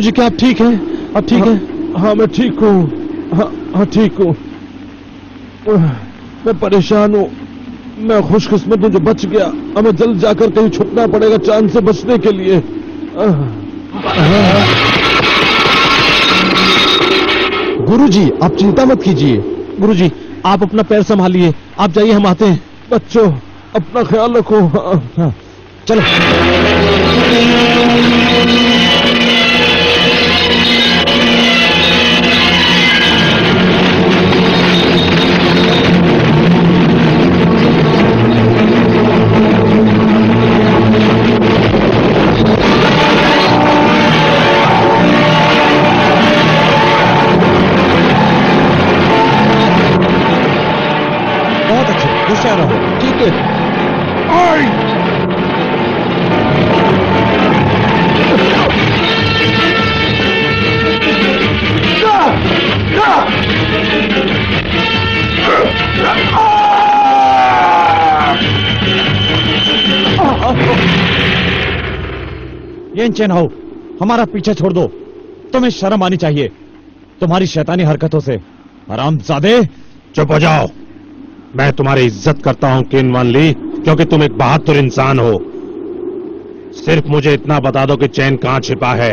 गुरुजी क्या आप ठीक हैं? आप ठीक हैं? हाँ मैं ठीक हूँ। हाँ ठीक हूँ। मैं परेशान हूँ। मैं खुशकिस्मत हूँ जो बच गया। हमें जल्द जाकर कहीं छुपना पड़ेगा चांद से बचने के लिए। गुरुजी आप चिंता मत कीजिए। गुरुजी आप अपना पैर संभालिए, आप जाइए, हम आते हैं। बच्चों अपना ख्याल रखो। हाँ चलो। बहुत अच्छे, होशियार रहो। ठीक है। ये चैन हो, हमारा पीछे छोड़ दो। तुम्हें शर्म आनी चाहिए तुम्हारी शैतानी हरकतों से। हरामजादे। चुप हो जाओ। मैं तुम्हारी इज्जत करता हूं किन वन ली, क्योंकि तुम एक बहादुर इंसान हो। सिर्फ मुझे इतना बता दो कि चैन कहां छिपा है,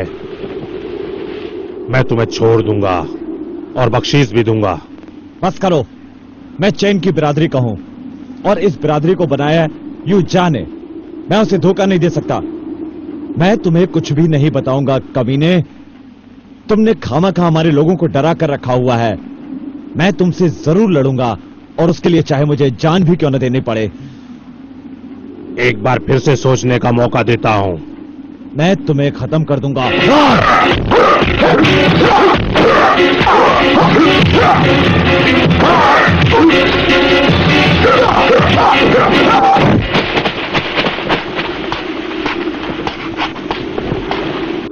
मैं तुम्हें छोड़ दूंगा और बख्शीश भी दूंगा। बस करो। मैं चैन की बिरादरी का हूं और इस बिरादरी को बनाया यू जाने। मैं उसे धोखा नहीं दे सकता। मैं तुम्हें कुछ भी नहीं बताऊंगा कमीने। तुमने खामखा हमारे लोगों को डरा कर रखा हुआ है। मैं तुमसे जरूर लड़ूंगा और उसके लिए चाहे मुझे जान भी क्यों न देनी पड़े। एक बार फिर से सोचने का मौका देता हूं। मैं तुम्हें खत्म कर दूंगा।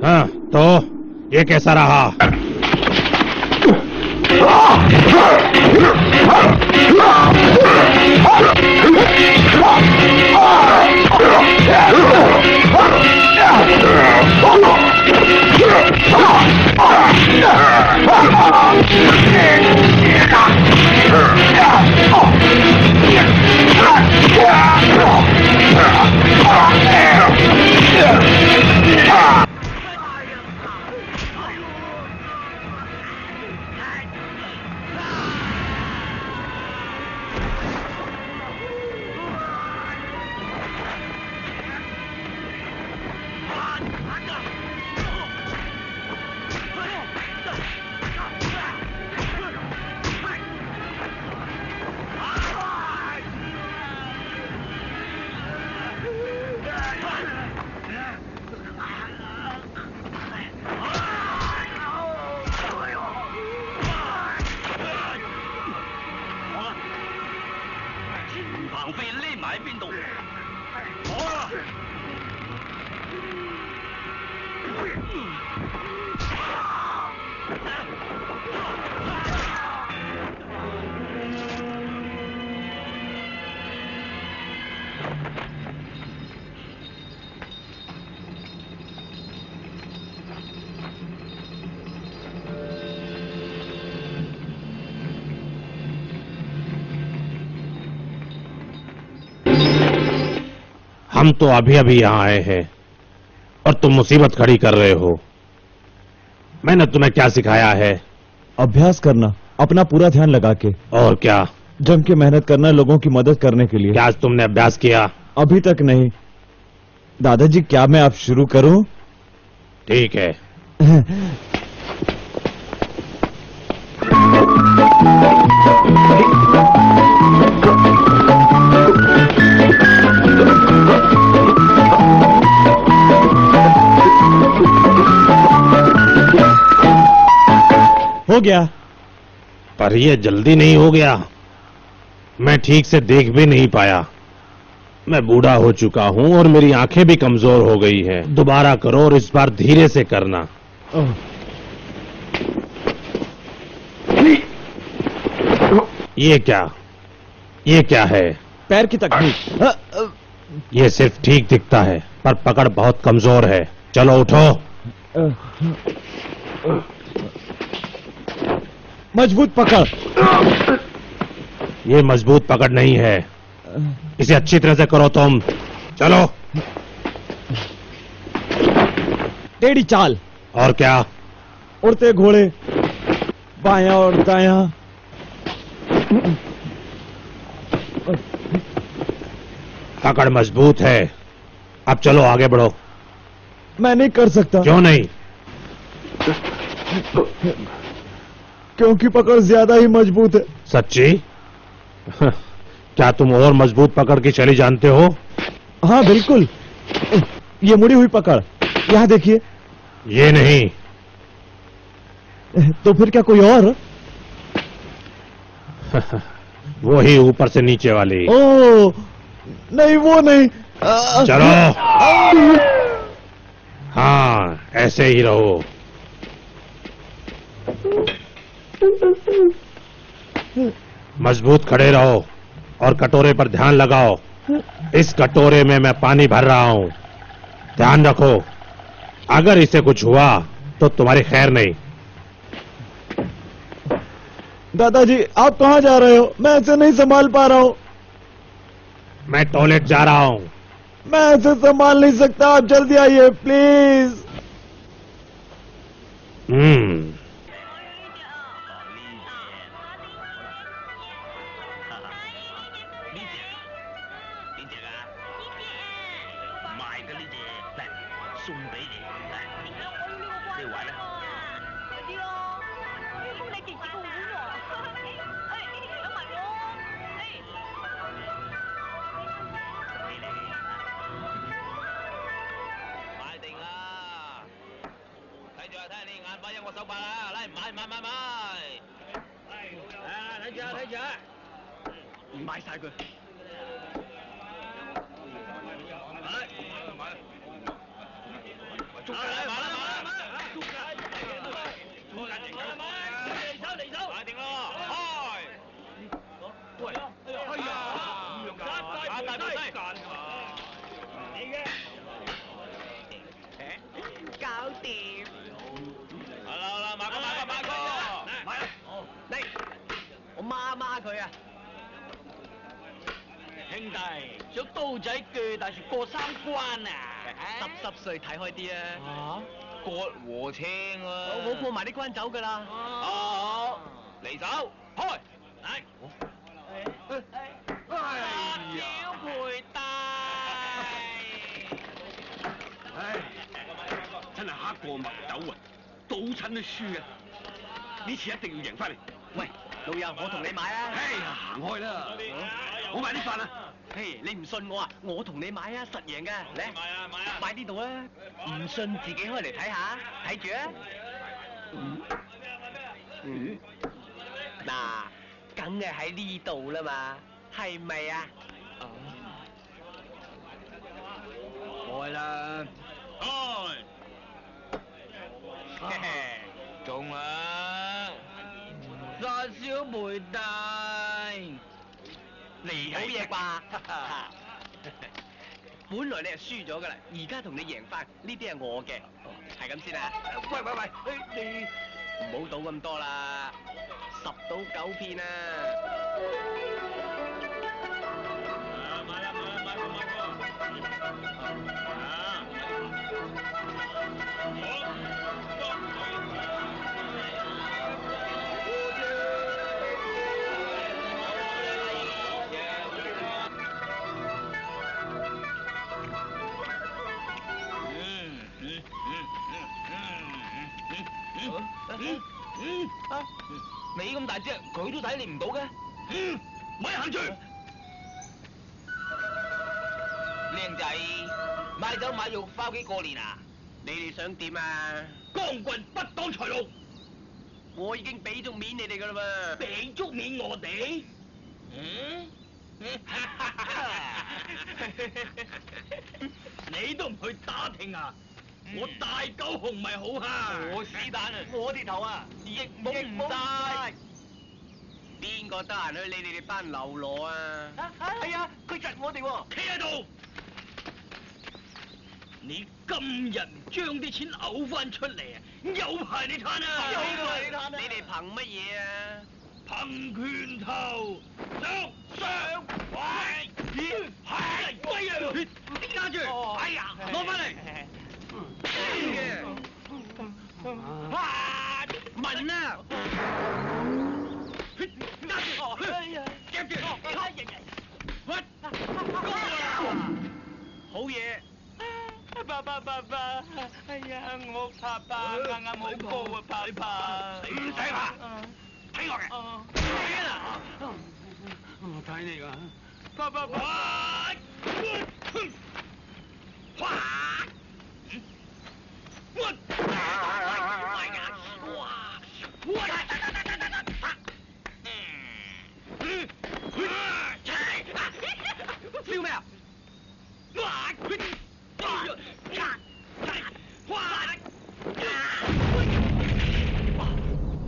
हाँ तो ये कैसा रहा? हम तो अभी अभी यहां आए हैं और तुम मुसीबत खड़ी कर रहे हो। मैंने तुम्हें क्या सिखाया है? अभ्यास करना, अपना पूरा ध्यान लगा के। और क्या? जम के मेहनत करना लोगों की मदद करने के लिए। क्या आज तुमने अभ्यास किया? अभी तक नहीं। दादाजी क्या मैं अब शुरू करूं? ठीक है। हो गया। पर यह जल्दी नहीं हो गया। मैं ठीक से देख भी नहीं पाया। मैं बूढ़ा हो चुका हूं और मेरी आंखें भी कमजोर हो गई हैं। दोबारा करो और इस बार धीरे से करना। ये क्या है? पैर की तकनीक। ये सिर्फ ठीक दिखता है पर पकड़ बहुत कमजोर है। चलो उठो। मजबूत पकड़। ये मजबूत पकड़ नहीं है, इसे अच्छी तरह से करो तुम। चलो। टेढ़ी चाल। और क्या? उड़ते घोड़े, बायां और दायां। पकड़ मजबूत है। अब चलो आगे बढ़ो। मैं नहीं कर सकता। क्यों नहीं? क्योंकि पकड़ ज्यादा ही मजबूत है। सच्ची? क्या तुम और मजबूत पकड़ की शैली जानते हो? हाँ बिल्कुल, ये मुड़ी हुई पकड़, यहाँ देखिए। ये नहीं। तो फिर क्या कोई और? वो ही ऊपर से नीचे वाली। ओ नहीं, वो नहीं। चलो। हाँ, ऐसे ही रहो। मजबूत खड़े रहो और कटोरे पर ध्यान लगाओ। इस कटोरे में मैं पानी भर रहा हूं। ध्यान रखो, अगर इसे कुछ हुआ तो तुम्हारी खैर नहीं। दादाजी, आप कहाँ जा रहे हो? मैं ऐसे नहीं संभाल पा रहा हूँ। मैं टॉयलेट जा रहा हूं। मैं ऐसे संभाल नहीं सकता, आप जल्दी आइए प्लीज। 你今日唔將啲錢嘔翻出嚟啊，有排你攤啊！有排你攤啊！你哋憑乜嘢啊？憑拳頭，上，喂，喂啊！揸住，哎呀，攞翻嚟，問啊！夾住，喂，好嘢！爸，哎呀，我爸啱啱好高啊，爸，死唔使怕，睇我嘅，睇啦，我睇你噶，爸，笑咩啊？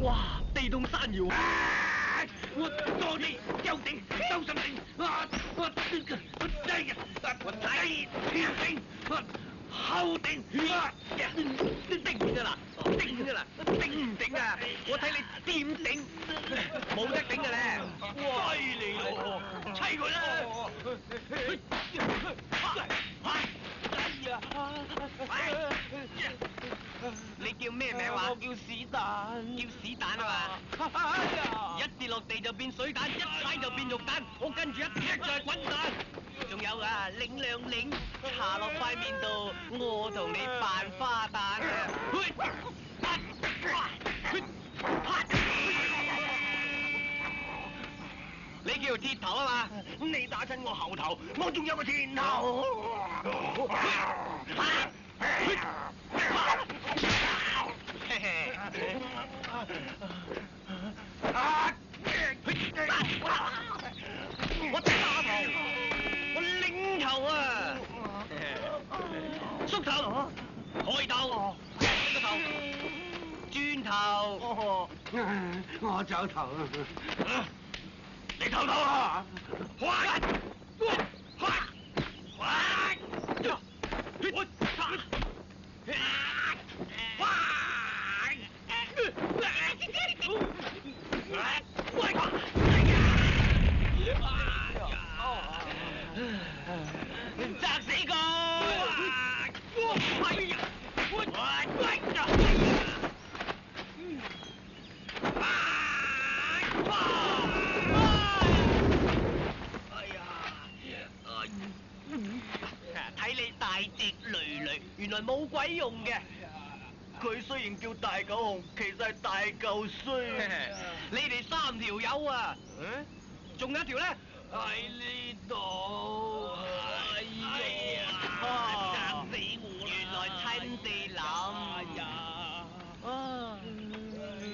哇！地動山搖，我多啲休定，收心定，我後定，頂㗎啦，頂唔頂啊？我睇你點頂，冇得頂㗎咧，犀利咯，砌佢啦！你叫咩名話？我叫屎蛋，叫屎蛋啊嘛！一跌落地就變水蛋，一踩就變肉蛋，我跟住一踢就係滾蛋。仲有啊，擰兩擰，搽落塊面度，我同你扮花旦啊！你叫鐵頭啊嘛？你打親我後頭，我仲有個前頭。我打頭，我領頭啊！縮頭，開頭，個頭，轉頭，我走頭啊！你頭頭啊！砸死佢！睇你大隻累累，原來冇鬼用嘅。佢雖然叫大狗熊，其實係大嚿衰。你哋3條友啊，仲有一條咧喺呢度。哎呀，嚇死我啦！原來親地諗。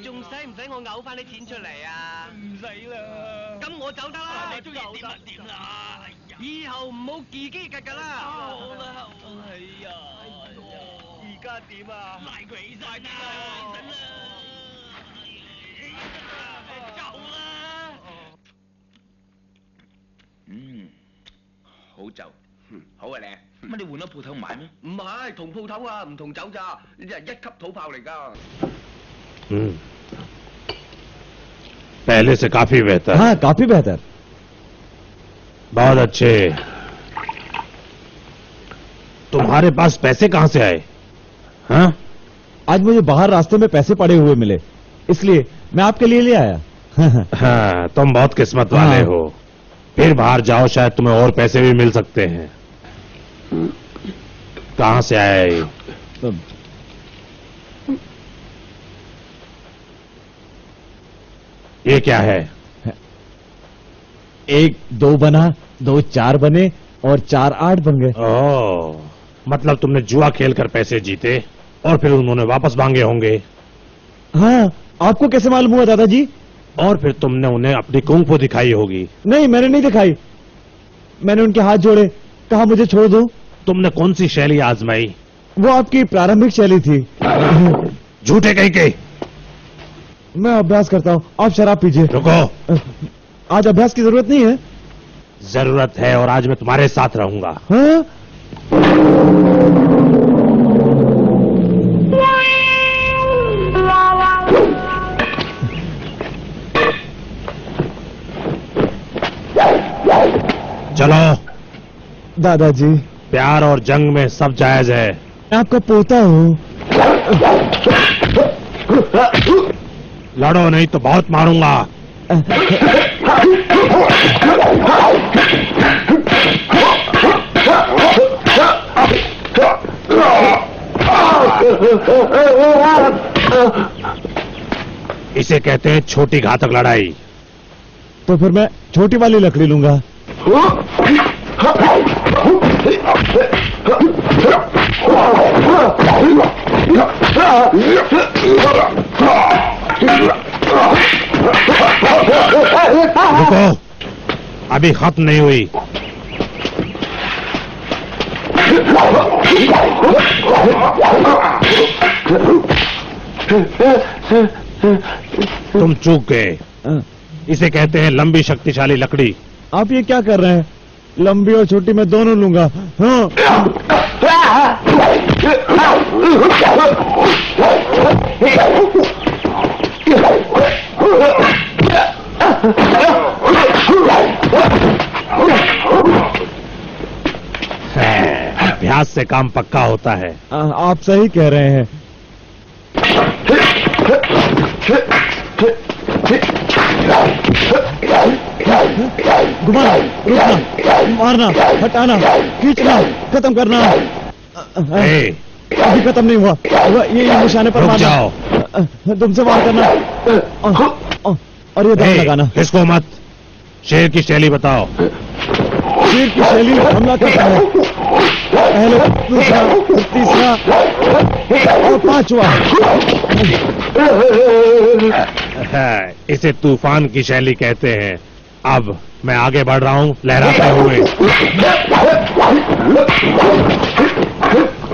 仲使唔使我嘔翻啲錢出嚟啊？唔使啦。咁我走得啦。你中意點就點啦。以後唔好自己格㗎啦。好啦，係啊。而家點啊？賴佢起晒啲啦，走啦！好酒，好啊咧。乜你換咗鋪頭買咩？唔係同鋪頭啊，唔同酒咋？呢啲係1級土炮嚟㗎。पहले से काफी बेहतर। हाँ, काफी बेहतर। बहुत अच्छे। तुम्हारे पास पैसे कहां से आए? हाँ? आज मुझे बाहर रास्ते में पैसे पड़े हुए मिले, इसलिए मैं आपके लिए ले आया। हाँ, तुम बहुत किस्मत वाले हाँ। हो। फिर बाहर जाओ, शायद तुम्हें और पैसे भी मिल सकते हैं। कहां से आया ये? ये क्या है? 1 2 बना, 2 4 बने और 4 8 बन गए। ओह, मतलब तुमने जुआ खेलकर पैसे जीते और फिर उन्होंने वापस मांगे होंगे। हाँ, आपको कैसे मालूम हुआ दादाजी? और फिर तुमने उन्हें अपनी कुंग-फू दिखाई होगी। नहीं, मैंने नहीं दिखाई। मैंने उनके हाथ जोड़े, कहा मुझे छोड़ दो। तुमने कौन सी शैली आजमाई? वो आपकी प्रारंभिक शैली थी। झूठे कहीं के। मैं अभ्यास करता हूँ, आप शराब पीजिए। रुको। आज अभ्यास की जरूरत नहीं है। जरूरत है और आज मैं तुम्हारे साथ रहूंगा। हाँ? चलो, दादाजी, प्यार और जंग में सब जायज है। मैं आपका पोता हूँ। लड़ो नहीं तो बहुत मारूंगा। इसे कहते हैं छोटी घातक लड़ाई। तो फिर मैं छोटी वाली लकड़ी लूंगा। रुको, अभी खत्म नहीं हुई। तुम चूक गए। इसे कहते हैं लंबी शक्तिशाली लकड़ी। आप ये क्या कर रहे हैं? लंबी और छोटी मैं दोनों लूंगा। हाँ। अभ्यास से काम पक्का होता है। आप सही कह रहे हैं। घुमाना, रुकना, मारना, हटाना, खींचना, खत्म करना। अभी खत्म नहीं हुआ। ये निशाने पर रुक मारना। जाओ। तुमसे वार करना और ये दांव लगाना। इसको मत। शेर की शैली बताओ। शेर की शैली हमला करता है। पहले, दूसरा, तीसरा और पांचवा। इसे तूफान की शैली कहते हैं। अब मैं आगे बढ़ रहा हूँ लहराते हुए।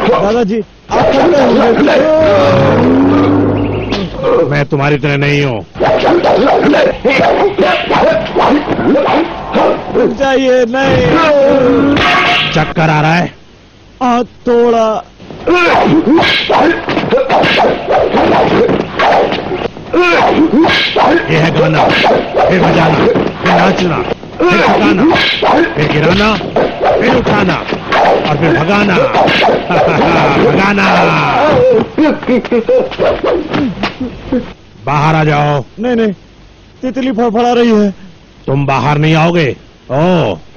दादाजी, आप थक गए होंगे। मैं तुम्हारी तरह नहीं हूँ। जाइए, नहीं। चक्कर आ रहा है? थोड़ा। ये है गाना, फिर बजाना, फिर नाचना, फिर थकाना, फिर गिराना, फिर उठाना और फिर भगाना। भगाना। बाहर आ जाओ। नहीं नहीं, तितली फड़फड़ा रही है। तुम बाहर नहीं आओगे? ओ,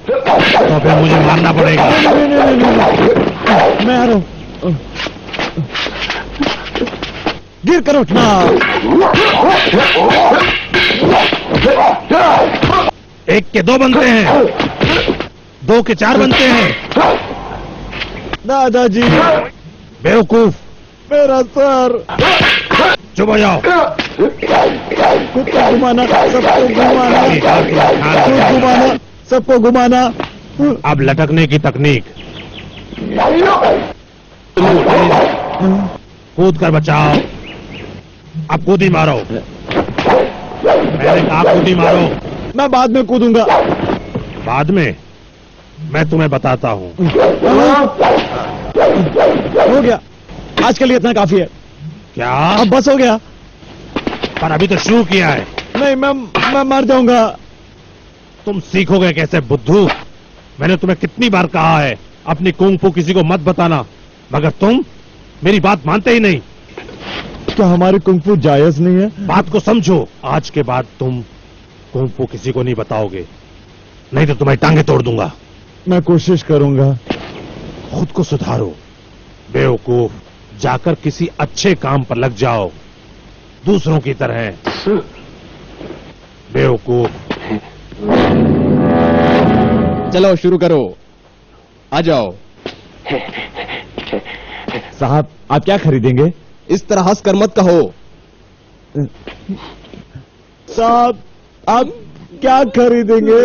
तो फिर मुझे मारना पड़ेगा। नहीं नहीं नहीं नहीं, मैं आ रहा हूं। गिर कर उठना। एक के दो बनते हैं, दो के चार बनते हैं। दादाजी, बेवकूफ, मेरा सर। चुप हो जाओ। खुद को घुमाना, सबको घुमाना, खुद घुमाना, सबको घुमाना। अब लटकने की तकनीक। कूद कर बचाओ। अब कूदी मारो। मैंने कहा कूदी मारो। मैं बाद में कूदूंगा। बाद में? मैं तुम्हें बताता हूँ। हो गया, आज के लिए इतना काफी है। क्या? अब बस हो गया। पर अभी तो शुरू किया है। नहीं, मैं मर जाऊंगा। तुम सीखोगे कैसे बुद्धू? मैंने तुम्हें कितनी बार कहा है अपनी कुंग फू किसी को मत बताना, मगर तुम मेरी बात मानते ही नहीं। क्या हमारी कुंग फू जायज नहीं है? बात को समझो। आज के बाद तुम कुंग फू किसी को नहीं बताओगे, नहीं तो तुम्हारी टांगे तोड़ दूंगा। मैं कोशिश करूंगा। खुद को सुधारो बेवकूफ। जाकर किसी अच्छे काम पर लग जाओ, दूसरों की तरह। बेवकूफ। चलो शुरू करो, आ जाओ। साहब, आप क्या खरीदेंगे? इस तरह हंस कर मत कहो। साहब, आप क्या खरीदेंगे?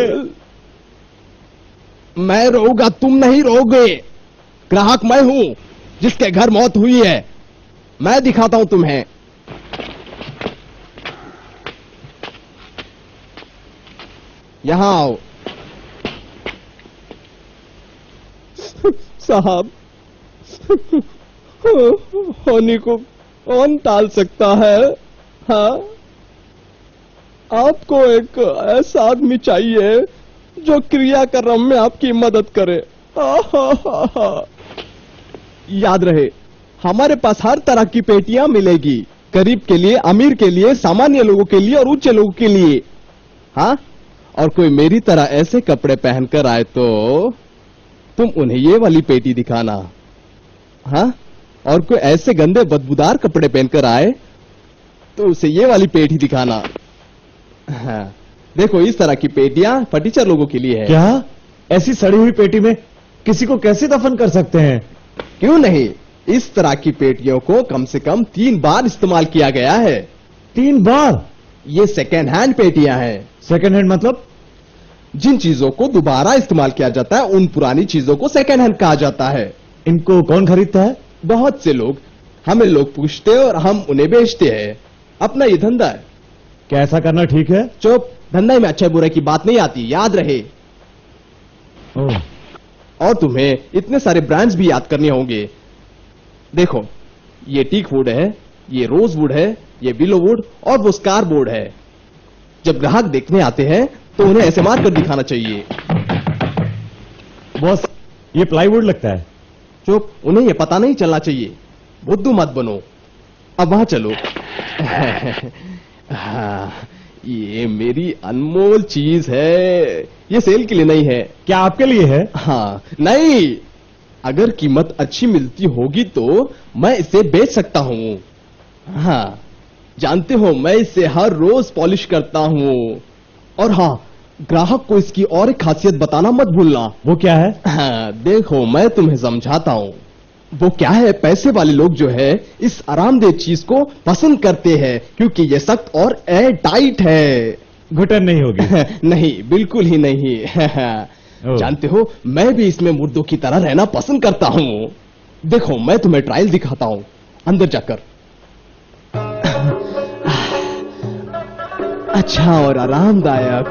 मैं रोऊंगा, तुम नहीं रोओगे। ग्राहक मैं हूं जिसके घर मौत हुई है। मैं दिखाता हूं तुम्हें। यहां आओ। साहब, होनी को कौन टाल सकता है? हाँ, आपको एक ऐसा आदमी चाहिए जो क्रियाक्रम में आपकी मदद करे। याद रहे, हमारे पास हर तरह की पेटियां मिलेगी, गरीब के लिए, अमीर के लिए, सामान्य लोगों के लिए और उच्च लोगों के लिए। हाँ, और कोई मेरी तरह ऐसे कपड़े पहनकर आए तो तुम उन्हें ये वाली पेटी दिखाना। हाँ, और कोई ऐसे गंदे बदबूदार कपड़े पहनकर आए तो उसे ये वाली पेटी दिखाना। हाँ, देखो इस तरह की पेटियां फटीचर लोगों के लिए है। क्या ऐसी सड़ी हुई पेटी में किसी को कैसे दफन कर सकते हैं? क्यों नहीं, इस तरह की पेटियों को कम से कम 3 बार इस्तेमाल किया गया है। 3 बार? ये सेकेंड हैंड पेटियां हैं। सेकंड हैंड मतलब? जिन चीजों को दोबारा इस्तेमाल किया जाता है उन पुरानी चीजों को सेकेंड हैंड कहा जाता है। इनको कौन खरीदता है? बहुत से लोग, हमें लोग पूछते हैं और हम उन्हें बेचते हैं। अपना ये धंधा है। क्या ऐसा करना ठीक है? चुप, धंधा में अच्छे बुरे की बात नहीं आती, याद रहे। ओह, और तुम्हें इतने सारे ब्रांड्स भी याद करने होंगे। देखो, ये टीक वुड है, ये रोज वुड है, ये बिलो वुड और वो स्कार बोर्ड है। जब ग्राहक देखने आते हैं तो उन्हें ऐसे मार कर दिखाना चाहिए। बॉस, ये प्लाईवुड लगता है। चुप, उन्हें ये पता नहीं चलना चाहिए। बुद्धू मत बनो। अब वहां चलो। हाँ, ये मेरी अनमोल चीज है। ये सेल के लिए नहीं है। क्या आपके लिए है? हाँ, नहीं, अगर कीमत अच्छी मिलती होगी तो मैं इसे बेच सकता हूँ। हाँ, जानते हो मैं इसे हर रोज पॉलिश करता हूँ। और हाँ, ग्राहक को इसकी और एक खासियत बताना मत भूलना। वो क्या है? हाँ, देखो मैं तुम्हें समझाता हूँ। वो क्या है, पैसे वाले लोग जो है इस आरामदेह चीज को पसंद करते हैं क्योंकि ये सख्त और एयर टाइट है। घुटन नहीं होगी? नहीं, बिल्कुल ही नहीं। जानते हो, मैं भी इसमें मुर्दों की तरह रहना पसंद करता हूँ। देखो मैं तुम्हें ट्रायल दिखाता हूँ, अंदर जाकर। अच्छा और आरामदायक,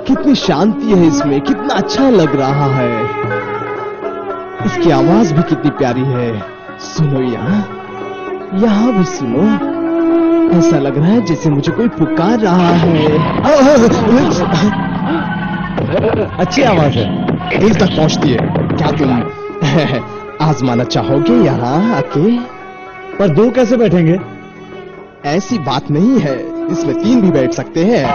कितनी शांति है इसमें, कितना अच्छा लग रहा है। इसकी आवाज भी कितनी प्यारी है। सुनो, यहाँ भी सुनो। ऐसा लग रहा है जैसे मुझे कोई पुकार रहा है। अच्छी आवाज है। दिल तक पहुंचती है। क्या तुम आजमाना चाहोगे यहाँ आके? पर 2 कैसे बैठेंगे? ऐसी बात नहीं है, इसमें 3 भी बैठ सकते हैं।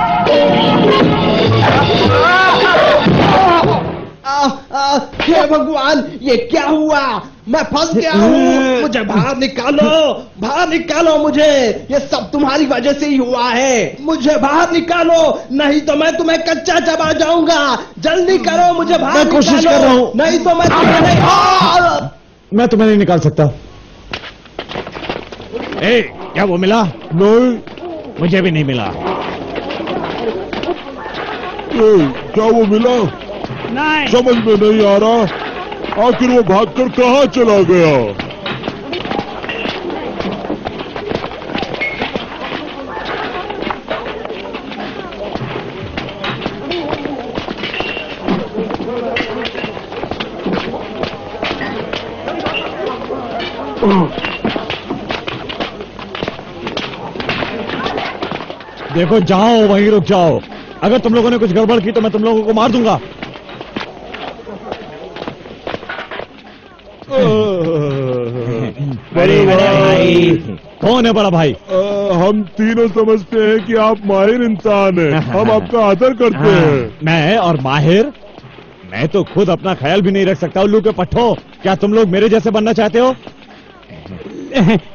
हे भगवान, ये क्या हुआ? मैं फंस गया हूँ। मुझे बाहर निकालो, बाहर निकालो मुझे। ये सब तुम्हारी वजह से ही हुआ है। मुझे बाहर निकालो, नहीं तो मैं तुम्हें कच्चा चबा जाऊंगा। जल्दी करो, मुझे बाहर मैं कोशिश निकालो, कर रहा हूँ। नहीं तो मैं तुम्हें नहीं। मैं तुम्हें नहीं निकाल सकता। क्या वो मिला? नहीं, मुझे भी नहीं मिला। क्या वो मिला? नहीं। समझ में नहीं आ रहा। आखिर वो भागकर कहाँ चला गया? देखो, जाओ वहीं रुक जाओ। अगर तुम लोगों ने कुछ गड़बड़ की तो मैं तुम लोगों को मार दूंगा। बड़े भाई। कौन है बड़ा भाई? हम तीनों समझते हैं कि आप माहिर इंसान हैं। हम आपका आदर करते हैं। मैं और माहिर? मैं तो खुद अपना ख्याल भी नहीं रख सकता। उल्लू के पट्टो, क्या तुम लोग मेरे जैसे बनना चाहते हो?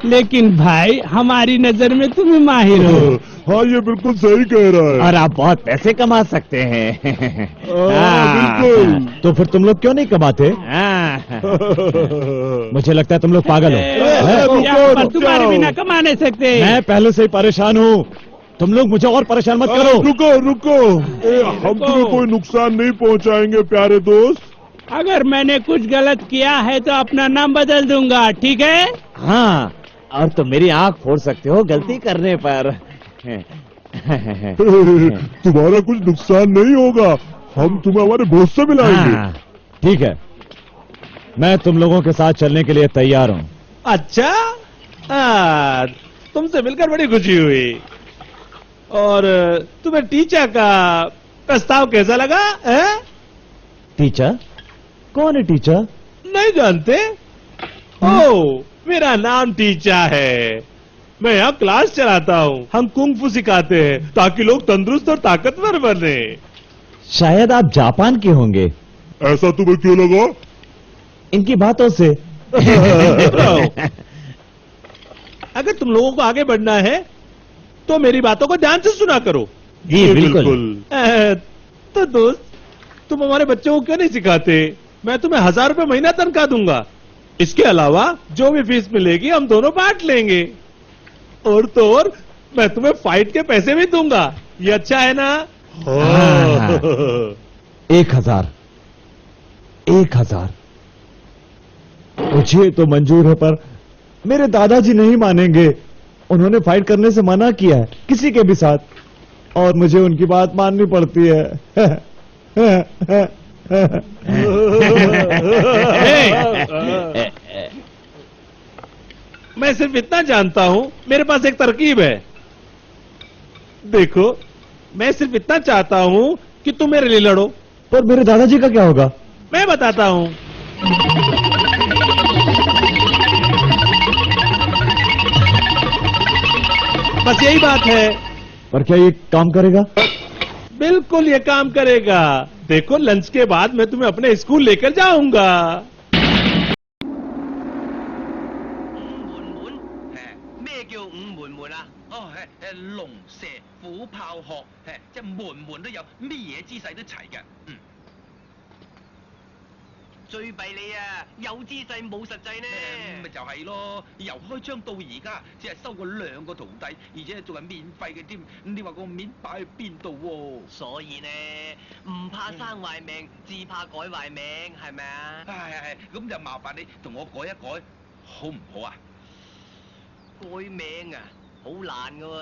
लेकिन भाई, हमारी नजर में तुम ही माहिर हो। हाँ, ये बिल्कुल सही कह रहा है। और आप बहुत पैसे कमा सकते हैं। बिल्कुल। तो फिर तुम लोग क्यों नहीं कमाते? मुझे लगता है तुम लोग पागल हो। यहाँ पर तुम्हारे बिना कमा नहीं सकते। मैं पहले से ही परेशान हूँ। तुम लोग मुझे और परेशान मत करो। रुको रुको, हम तुम्हें कोई नुकसान नहीं पहुंचाएंगे प्यारे दोस्त। अगर मैंने कुछ गलत किया है तो अपना नाम बदल दूंगा, ठीक है? हाँ, और तुम मेरी आंख फोड़ सकते हो गलती करने पर। तुम्हारा कुछ नुकसान नहीं होगा। हम तुम्हें हमारे बॉस से मिलाएंगे। हाँ, ठीक है, मैं तुम लोगों के साथ चलने के लिए तैयार हूँ। अच्छा, तुमसे मिलकर बड़ी खुशी हुई। और तुम्हें टीचा का प्रस्ताव कैसा लगा है? टीचर? कौन है टीचर? नहीं जानते? ओ, मेरा नाम टीचा है। मैं यहाँ क्लास चलाता हूँ। हम कुंग-फू सिखाते हैं ताकि लोग तंदुरुस्त और ताकतवर बने। शायद आप जापान के होंगे। ऐसा तुम्हें क्यों लगा? इनकी बातों से। अगर तुम लोगों को आगे बढ़ना है तो मेरी बातों को ध्यान से सुना करो। जी बिल्कुल। तो दोस्त, तुम हमारे बच्चों को क्यों नहीं सिखाते? मैं तुम्हें 1000 रुपए महीना तनख्वाह दूंगा। इसके अलावा जो भी फीस मिलेगी हम दोनों बांट लेंगे। और तो और मैं तुम्हें फाइट के पैसे भी दूंगा। ये अच्छा है ना? 1000। 1000 मुझे तो मंजूर है, पर मेरे दादाजी नहीं मानेंगे। उन्होंने फाइट करने से मना किया है, किसी के भी साथ, और मुझे उनकी बात माननी पड़ती है। मैं सिर्फ इतना जानता हूं, मेरे पास एक तरकीब है। देखो, मैं सिर्फ इतना चाहता हूं कि तुम मेरे लिए लड़ो। पर मेरे दादाजी का क्या होगा? मैं बताता हूं। बस यही बात है। पर क्या ये काम करेगा? बिल्कुल ये काम करेगा। देखो, लंच के बाद मैं तुम्हें अपने स्कूल लेकर जाऊंगा। 五門門，咩叫五門門啊？哦，龍蛇虎豹鶴，即係門門都有，咩嘢姿勢都齊嘅。最弊你啊，有姿勢冇實際呢。咪就係咯，由開張到而家，只係收過2個徒弟，而且仲係免費嘅添。你話個面擺去邊度喎？所以呢，唔怕生壞命，只怕改壞命，係咪啊？係，咁就麻煩你同我改一改，好唔好啊？改名啊，好難噶喎。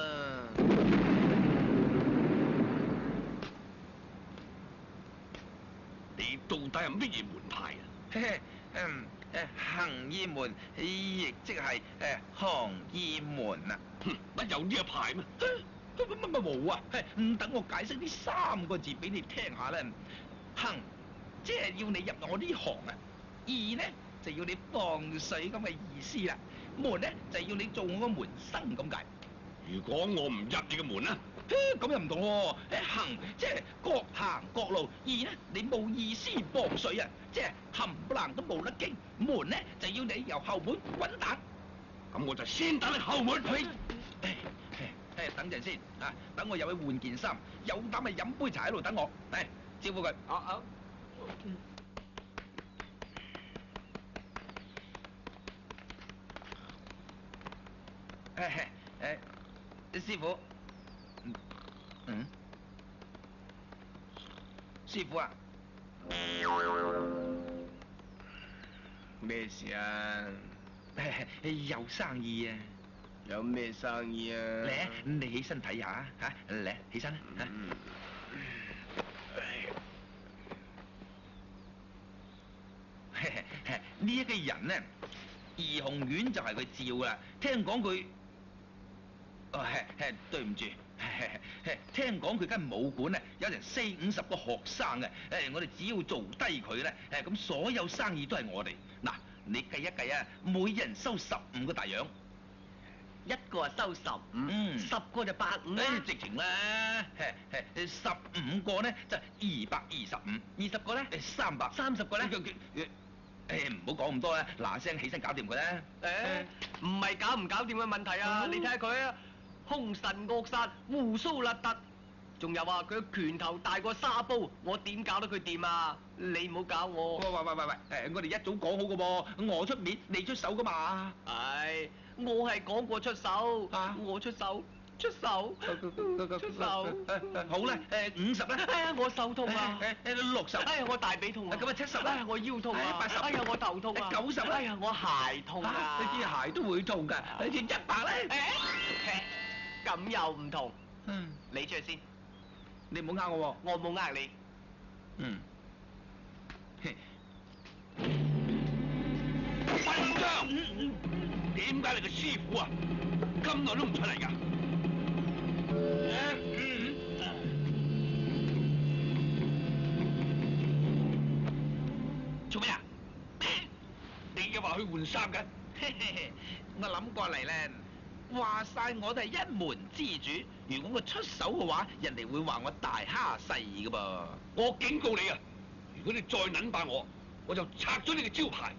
你到底係乜嘢門派啊？行醫門，亦即係行醫門啊！乜有呢一派咩？乜冇啊？等我解釋呢3個字俾你聽下啦。行，即係要你入我呢行啊；義呢，就要你放水咁嘅意思啦；門呢，就要你做我個門生咁解。如果我唔入你嘅門啊？咁又唔同喎，行即係各行各路，義呢你冇意思放水啊，即係冚唪唥都冇得經。門呢就要你由後門滾蛋，咁我就先等你後門去。等陣先啊，等我入去換件衫，有膽咪飲杯茶喺度等我，招呼佢。師傅。師傅啊，咩事啊？有生意啊！有咩生意啊？嚟，你起身睇下嚇，嚟起身啦嚇。呢一個人呢，怡紅院就係佢照啦。聽講佢，對唔住。聽講佢間武館咧有成40-50個學生嘅，我哋只要做低佢咧，咁所有生意都係我哋。嗱，你計一計啊，每人收15個大洋，一個啊收15，10個就85啦。直情啦，15個咧就225，20個咧330個咧。唔好講咁多啦，嗱聲起身搞掂佢啦。唔係搞唔搞掂嘅問題啊，你睇下佢啊。兇神惡煞、胡鬚邋遢，仲有啊！佢個拳頭大過沙煲，我點搞得佢掂啊？你唔好搞我！喂，我哋一早講好嘅噃，我出面，你出手噶嘛？係，我係講過出手，我出手。好啦，50啦。哎呀，我手痛啊！60。哎呀，我大髀痛啊！咁啊70啦。哎呀，我腰痛啊！80。哎呀，我頭痛啊！90啦。哎呀，我鞋痛啊！你啲鞋都會痛㗎，你似100咧。咁又唔同。你出去先。你唔好呃我喎。我冇呃你。笨章，點解你個師傅啊咁耐都唔出嚟㗎？做咩啊？你嘅話去換衫嘅？我諗過嚟咧，話晒我哋係一門之主，如果我出手嘅話，人哋會話我大蝦細噶噃。我警告你啊！如果你再撚霸我，我就拆咗你嘅招牌。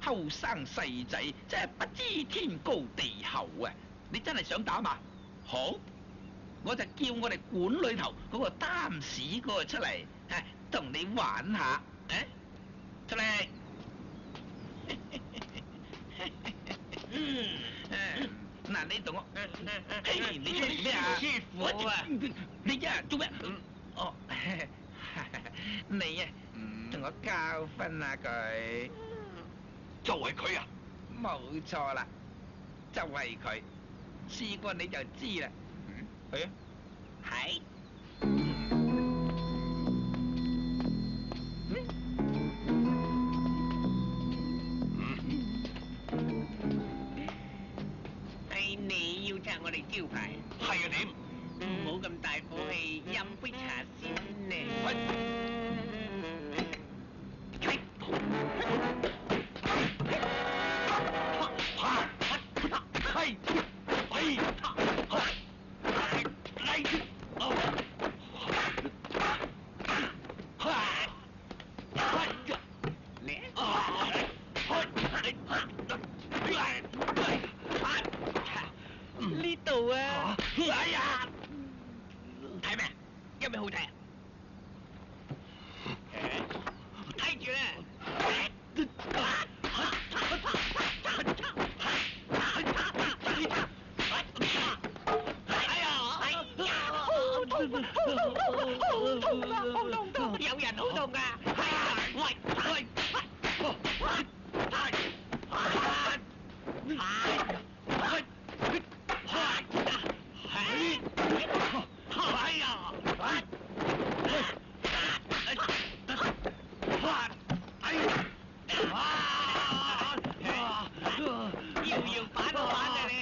後生細仔真係不知天高地厚啊！你真係想打嘛？好，我就叫我哋館裏頭嗰個擔屎嗰個出嚟，同你玩下，出嚟。嗱，你同我，你出嚟咩啊？師傅啊！你啊，做咩？哦，你啊，同我教訓下佢。就係佢啊！冇錯啦，就係佢，試過你就知啦。係啊，係。係你要拆我哋招牌，係啊點？唔好咁大火氣，飲杯茶先呢。呢度啊！哎呀，睇咩？有咩好睇啊？睇住啦！有人好痛啊！喂！要反我玩啊你！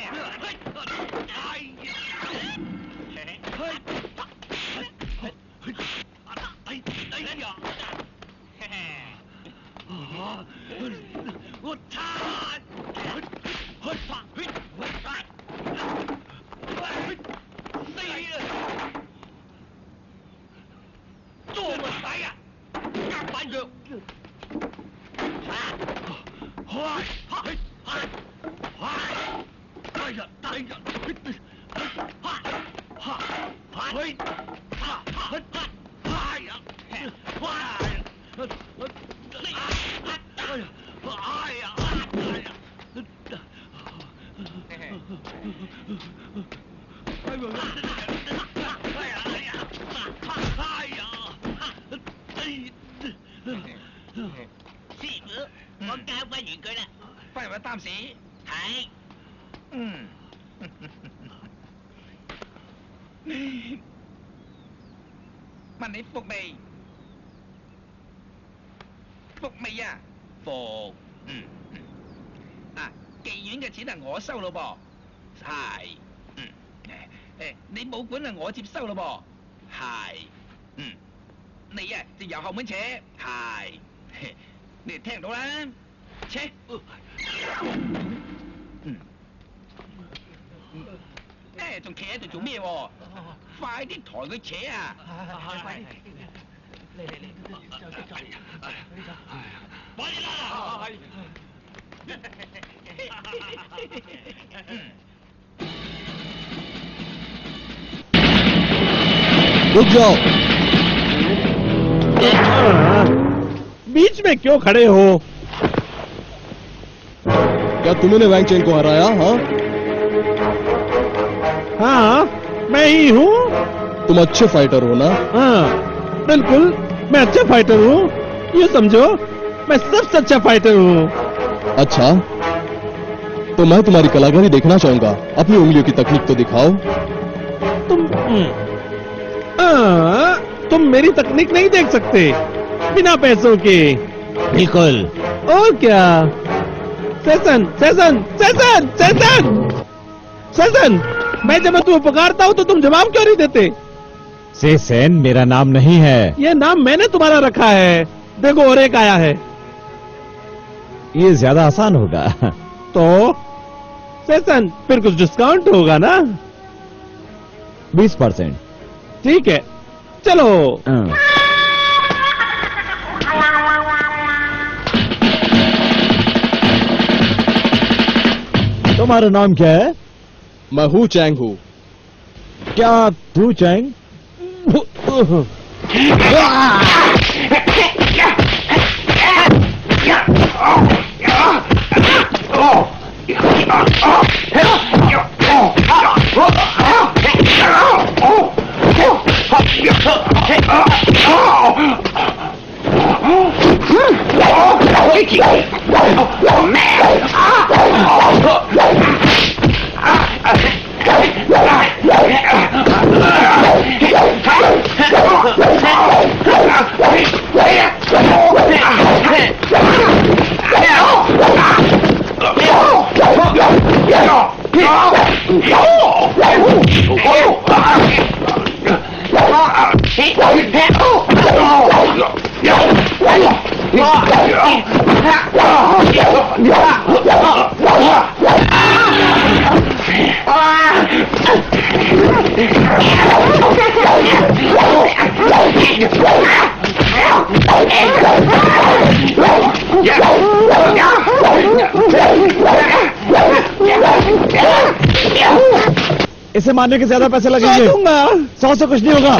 我擦！做乜使啊？夾板腳！師傅，我教訓完佢啦。翻入一擔屎。係。問你服未？服未啊？服。妓院嘅錢係我收咯噃。係。你冇管係我接收咯噃。係。你啊就由後門扯。係。你哋聽到啦？扯。仲企喺度做咩喎？快啲抬佢扯啊！快啲！快啲啦！रुक जाओ। बीच में क्यों खड़े हो? क्या तुमने वैंग चेन को हराया? हाँ, मैं ही हूँ। तुम अच्छे फाइटर हो ना? हाँ, बिल्कुल, मैं अच्छा फाइटर हूँ। ये समझो, मैं सबसे अच्छा फाइटर हूँ। अच्छा, तो मैं तुम्हारी कलाकारी देखना चाहूंगा। अपनी उंगलियों की तकनीक तो दिखाओ। तुम मेरी तकनीक नहीं देख सकते बिना पैसों के। बिल्कुल। और क्या? Session, session, session, session, session. मैं जब तुम्हें पुकारता हूँ तो तुम जवाब क्यों नहीं देते? सेसेन मेरा नाम नहीं है। ये नाम मैंने तुम्हारा रखा है। देखो और एक आया है। ये ज्यादा आसान होगा। तो सेसन, फिर कुछ डिस्काउंट होगा ना? 20%। ठीक है, चलो। तुम्हारा नाम क्या है? मैं हूँ चैंग हूँ। क्या तू चैंग? इसे मारने के ज्यादा पैसे लगेंगे। 100 से कुछ नहीं होगा।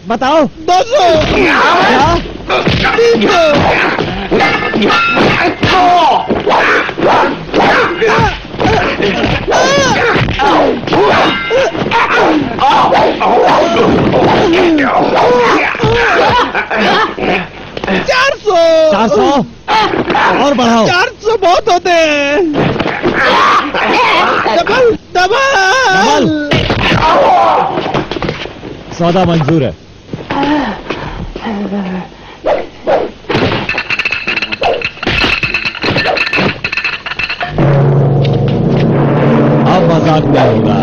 बताओ। 200। चार सौ। 400 और बढ़ाओ। 400 बहुत होते हैं। Double double. सौदा मंजूर है। अब मजाक नहीं होगा।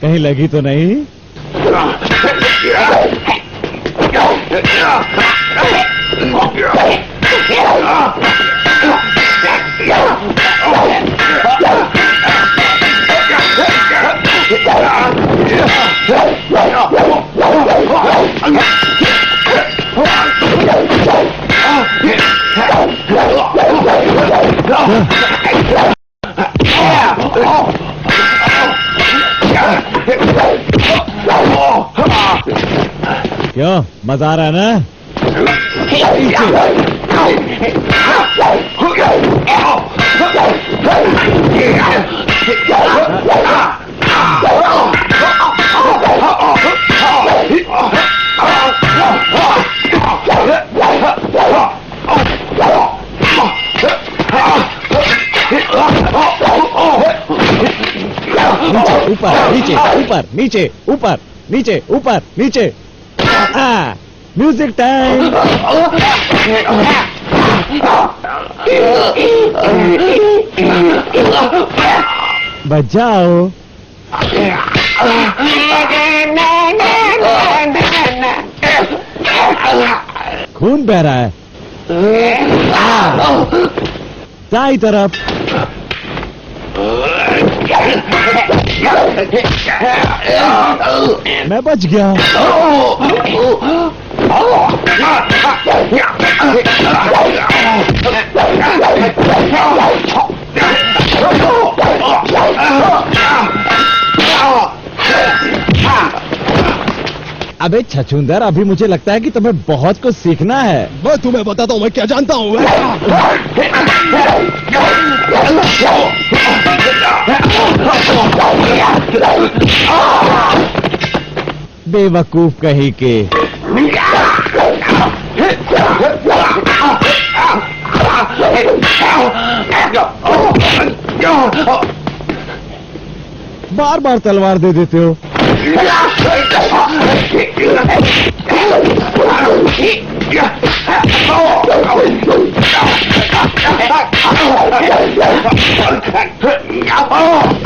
कहीं लगी तो नहीं? क्यों, मजा आ रहा है ना? ऊपर नीचे ऊपर नीचे ऊपर नीचे ऊपर नीचे। Music time. बजाओ। खून बह रहा है। दाई तरफ। मैं बच गया। अबे छछूंदर, अभी मुझे लगता है कि तुम्हें बहुत कुछ सीखना है। मैं तुम्हें बताता हूँ मैं क्या जानता हूँ। बेवकूफ कहीं के। बार बार तलवार दे देते हो।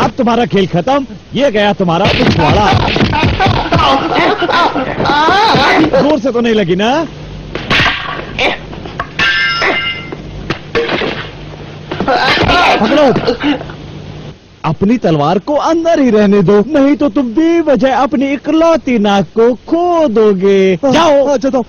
अब तुम्हारा खेल खत्म, ये गया तुम्हारा पिछवाड़ा। जोर से तो नहीं लगी ना? पकड़ो। अपनी तलवार को अंदर ही रहने दो, नहीं तो तुम बेवजह अपनी इकलौती नाक को खो दोगे। जाओ। जाओ।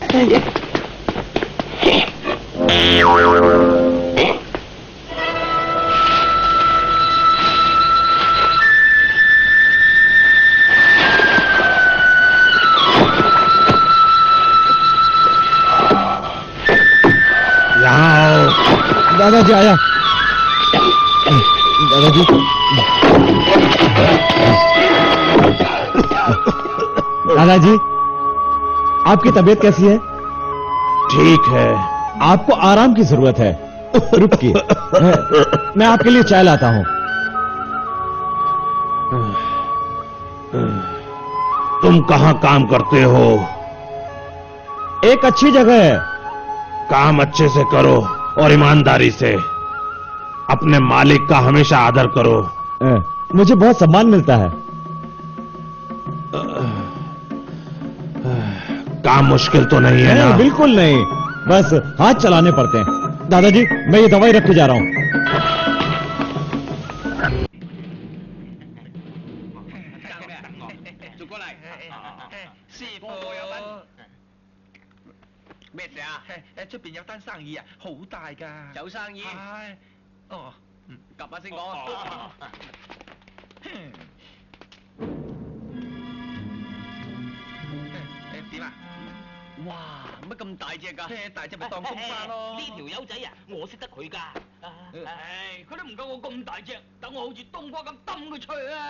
यहाँ आओ। दादाजी आया। दादाजी। दादाजी, आपकी तबीयत कैसी है? ठीक है। आपको आराम की जरूरत है। रुकिए, मैं आपके लिए चाय लाता हूं। तुम कहाँ काम करते हो? एक अच्छी जगह है। काम अच्छे से करो और ईमानदारी से। अपने मालिक का हमेशा आदर करो। मुझे बहुत सम्मान मिलता है। काम मुश्किल तो नहीं है ना? नहीं, बिल्कुल नहीं, बस हाथ चलाने पड़ते हैं। दादाजी, मैं ये दवाई रख के जा रहा हूं।咩事啊？出邊有單生意啊，好大㗎。有生意，係，哦，及下先講。點啊？哇，乜咁大隻㗎？大隻咪當公花咯。呢條友仔啊，我識得佢㗎。唉，佢都唔夠我咁大隻，等我好似冬瓜咁抌佢出去啊！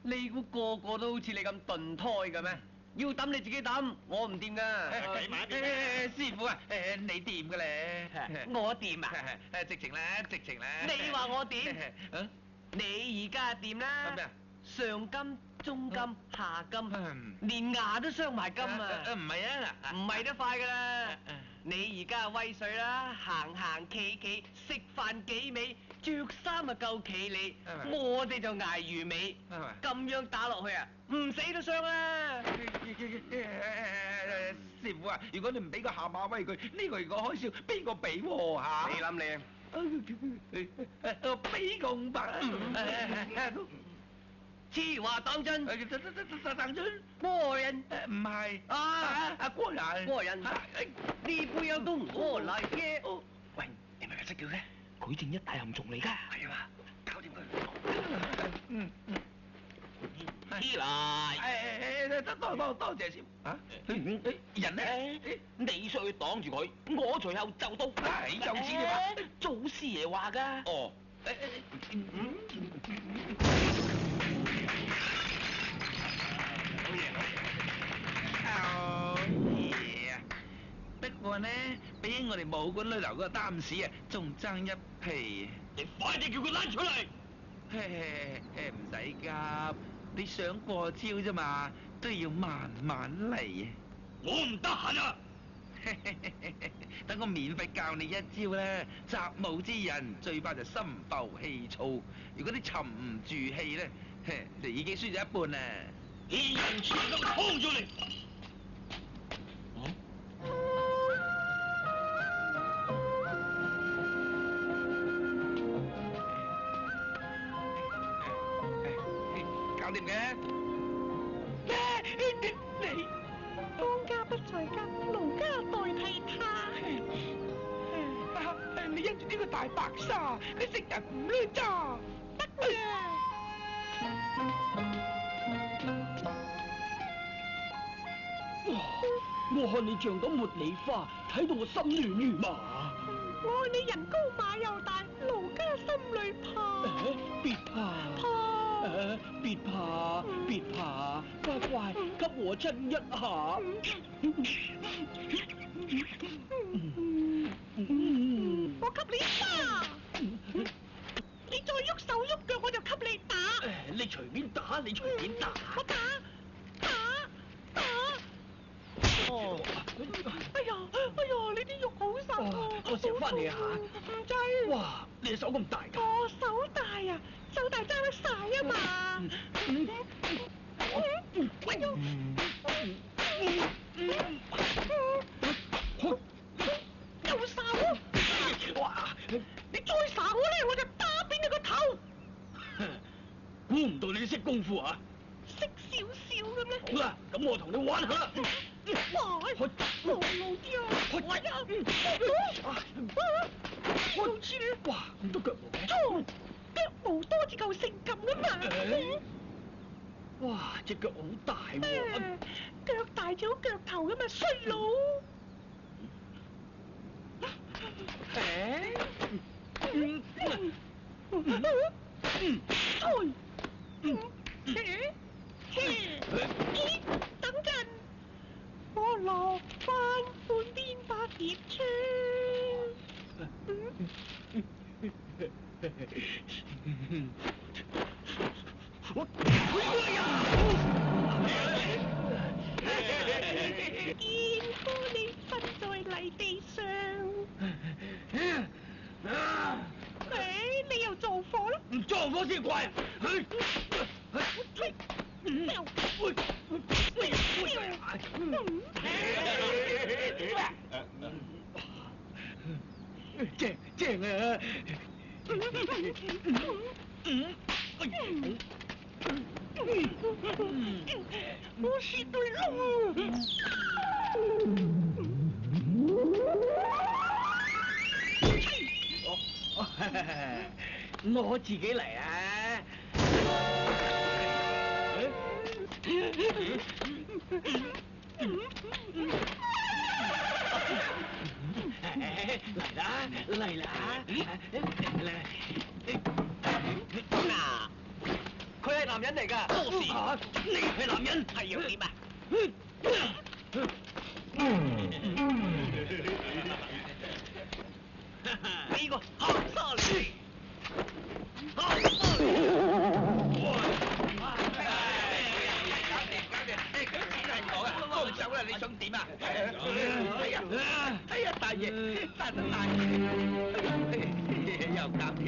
你估個個都好似你咁燉胎嘅咩？要抌你自己抌，我唔掂㗎。計埋一邊師傅啊，你掂嘅咧？我掂啊！直情咧，直情咧。你話我掂？啊？你而家掂啦。咩啊？上金、中金、下金，連牙都鑲埋金啊！唔係啊，唔係得快㗎啦！你而家威水啦，行行企企，食飯幾味，着衫啊夠企理，我哋就捱魚尾，咁樣打落去啊，唔死都傷啦！師傅啊，如果你唔俾個下馬威佢，呢個如果開銷，邊個俾喎嚇？你諗你？俾公白。黐話當真？當真？過人唔係啊！過人。過人，呢杯友都唔過嚟嘅。喂，你咪咪識叫嘅，佢正一大含蟲嚟㗎。係嘛？搞掂佢。黐嚟。多謝先。啊？人咧？你上去擋住佢，我隨後就到。有錢嘅嘛？祖師爺話㗎。哦。不過呢，比我哋武館旅遊嗰個擔屎啊，仲爭一皮。你快啲叫佢拉出嚟！唔使急，你想過招啫嘛，都要慢慢嚟。我唔得閒啊！等我免費教你一招啦，習武之人最怕就心浮氣躁。如果你沉唔住氣咧，就已經輸咗一半啦。啲人全都衝咗嚟！搞掂嘅。你當家不在家，奴家代替他。你因住呢個大白鯊，佢食人唔叻咋？得嘅。我看你像朵茉莉花，睇到我心亂如麻。我看你人高馬又大，奴家心裏怕。別怕，別怕，別怕，乖乖，給我親一下。我給你打，你再喐手喐腳，我就給你打。你隨便打，你隨便打。我打，打，打。翻你下。唔制。哇，你手咁大㗎？我手大啊，手大揸得晒啊嘛。哎呦！又手！哇！你再手咧，我就打扁你個頭。估唔到你識功夫啊！識少少咁咧。好啦，咁我同你玩下啦。哇！冇路啲啊！好似咧，哇，咁多腳毛嘅。錯，腳毛多至夠性感噶嘛。哇，隻腳好大喎。腳大就好腳頭噶嘛，衰佬。等陣，我落翻半邊百葉窗。見過你瞓在泥地上。你又撞火啦？唔撞火先怪啊！正啊！我是對路。我自己嚟啊！嚟啦！嗱，佢係男人嚟㗎。多事，你係男人，係要點啊？呢個黑沙嚟。走啦！你想點啊？哎呀，大爺，大爺，又搞掂。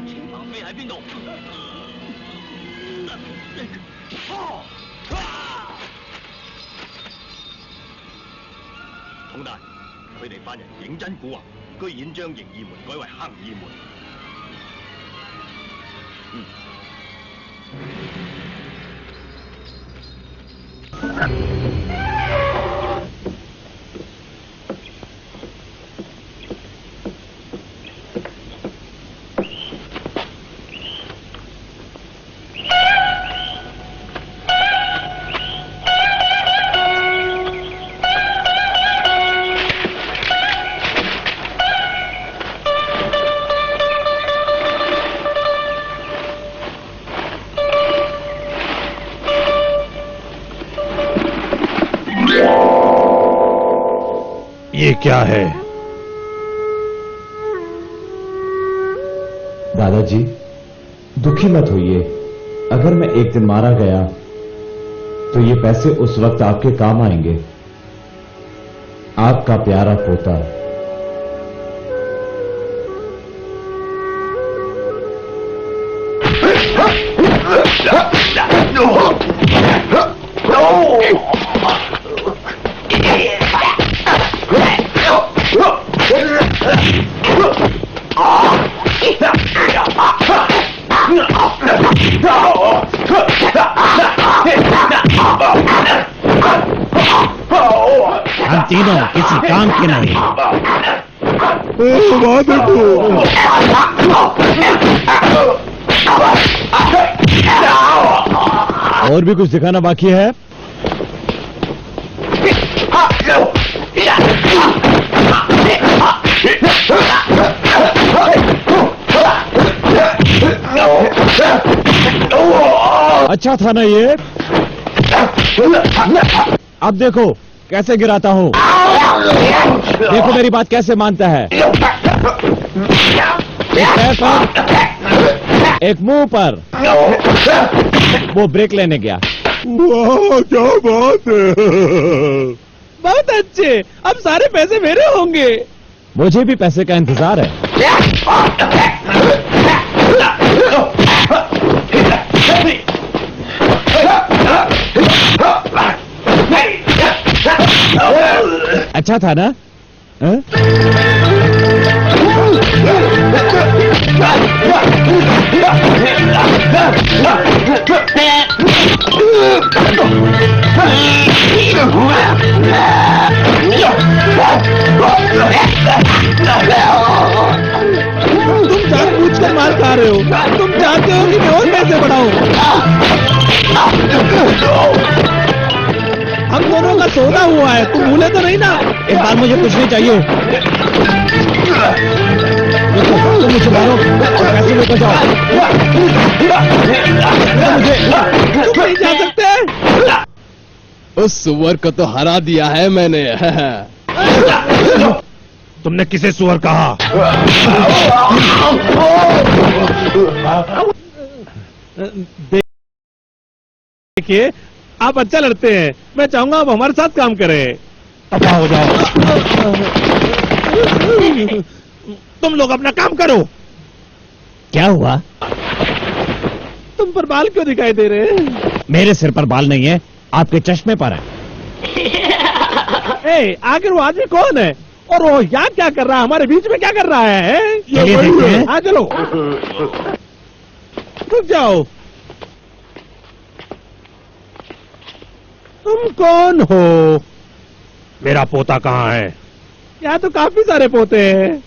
青馬飛喺邊度？統大，佢哋班人認真蠱惑，居然將形意門改為黑意門。ये क्या है? दादाजी, दुखी मत होइए। अगर मैं एक दिन मारा गया तो ये पैसे उस वक्त आपके काम आएंगे। आपका प्यारा पोता। हम तीनों किसी काम के नहीं। और भी कुछ दिखाना बाकी है? अच्छा था ना ये? अब देखो कैसे गिराता हूं। देखो मेरी बात कैसे मानता है। एक पैर पर, एक मुंह पर। वो ब्रेक लेने गया। वाह क्या बात है। बहुत अच्छे, अब सारे पैसे मेरे होंगे। मुझे भी पैसे का इंतजार है। अच्छा था ना? तुम जानबूझकर मार खा रहे हो। तुम चाहते हो कि मैं और पैसे बढ़ाऊं। हम दोनों का सौदा हुआ है, तुम भूले तो नहीं ना? एक बार मुझे कुछ नहीं चाहिए। देखो, तुम मुझे मारो और पैसे लेकर जाओ। मुझे तुम नहीं जा सकते। उस सुअर को तो हरा दिया है मैंने। तुमने किसे सुअर कहा? देखिए, आप अच्छा लड़ते हैं। मैं चाहूंगा आप हमारे साथ काम करें। दफा हो जाओ। तुम लोग अपना काम करो। क्या हुआ? तुम पर बाल क्यों दिखाई दे रहे हैं? मेरे सिर पर बाल नहीं है, आपके चश्मे पर है। आखिर वो आदमी कौन है और वो यहाँ क्या कर रहा है? हमारे बीच में क्या कर रहा है? चलिए देखते हैं। हाँ चलो, रुक जाओ। तुम कौन हो? मेरा पोता कहाँ है? यहाँ तो काफी सारे पोते हैं।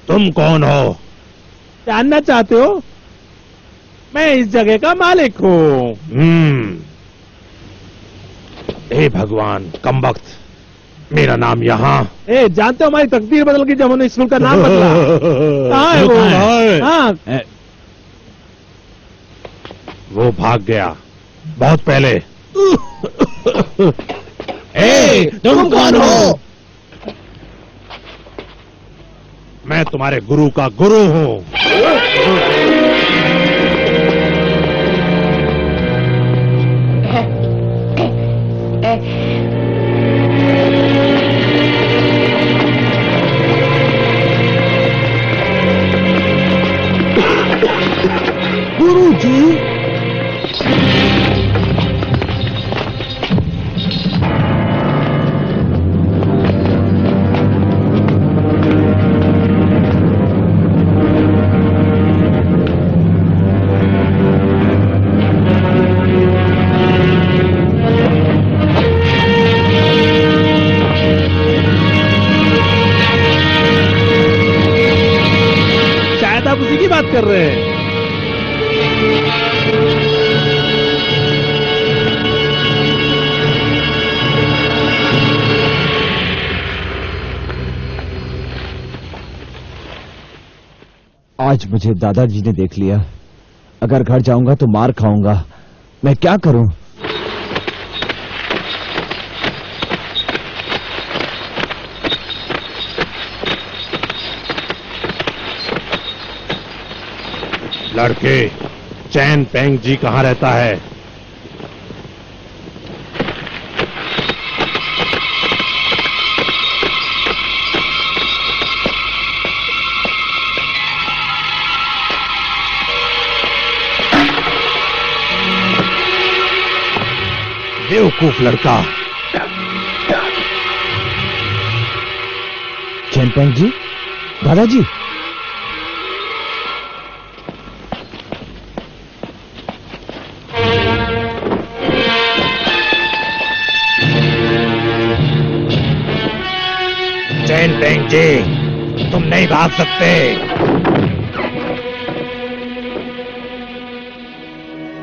तुम कौन हो? जानना चाहते हो? मैं इस जगह का मालिक हूँ। हे भगवान, कमबख्त, मेरा नाम यहाँ। जानते हो हमारी तकदीर बदल गई जब हमने स्कूल का नाम बदला। कहाँ है वो? हाँ, वो भाग गया बहुत पहले। तुम कौन हो? मैं तुम्हारे गुरु का गुरु हूँ। गुरु जी, शायद आप उसी की बात कर रहे हैं। आज मुझे दादाजी ने देख लिया। अगर घर जाऊंगा तो मार खाऊंगा। मैं क्या करूं? लड़के, चैन पेंग जी कहाँ रहता है? बेवकूफ लड़का। चैनपेंग जी, दादाजी। चैन पेंग जी, तुम नहीं भाग सकते।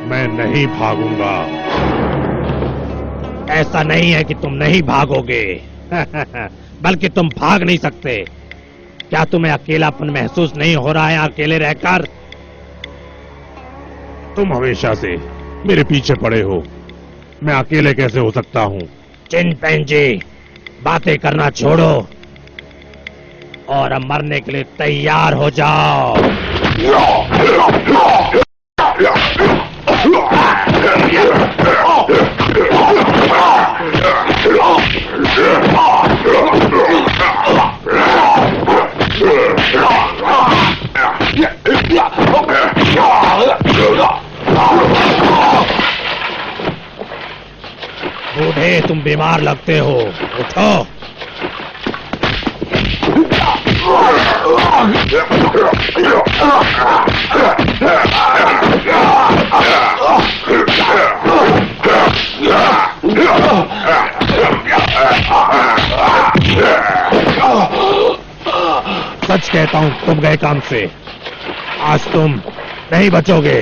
मैं नहीं भागूंगा। ऐसा नहीं है कि तुम नहीं भागोगे, बल्कि तुम भाग नहीं सकते। क्या तुम्हें अकेलापन महसूस नहीं हो रहा है अकेले रहकर? तुम हमेशा से मेरे पीछे पड़े हो, मैं अकेले कैसे हो सकता हूं? चिन पेंग जी, बातें करना छोड़ो और अब मरने के लिए तैयार हो जाओ। बूढ़े, तुम बीमार लगते हो, उठो। सच कहता हूं, तुम गए काम से। आज तुम नहीं बचोगे।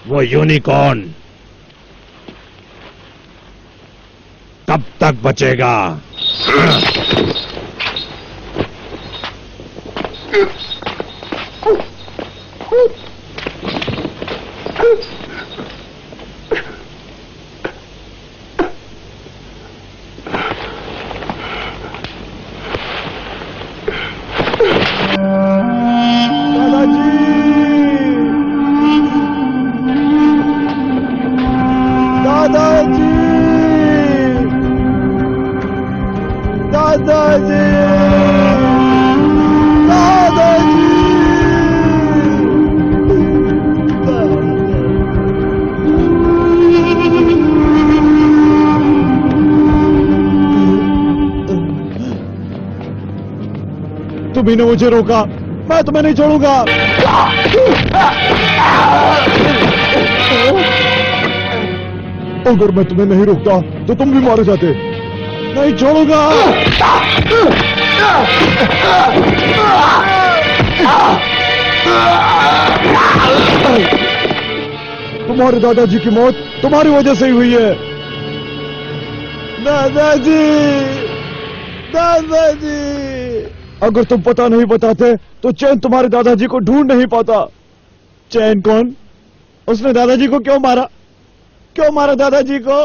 वो यूनिकॉर्न कब तक बचेगा? तुम्ही ने मुझे रोका, मैं तुम्हें नहीं छोड़ूंगा। अगर मैं तुम्हें नहीं रोकता तो तुम भी मारे जाते। नहीं छोड़ूंगा। तुम्हारे दादाजी की मौत तुम्हारी वजह से ही हुई है। दादाजी, दादाजी, अगर तुम पता नहीं बताते तो चैन तुम्हारे दादाजी को ढूंढ नहीं पाता। चैन कौन? उसने दादाजी को क्यों मारा? क्यों मारा दादाजी को?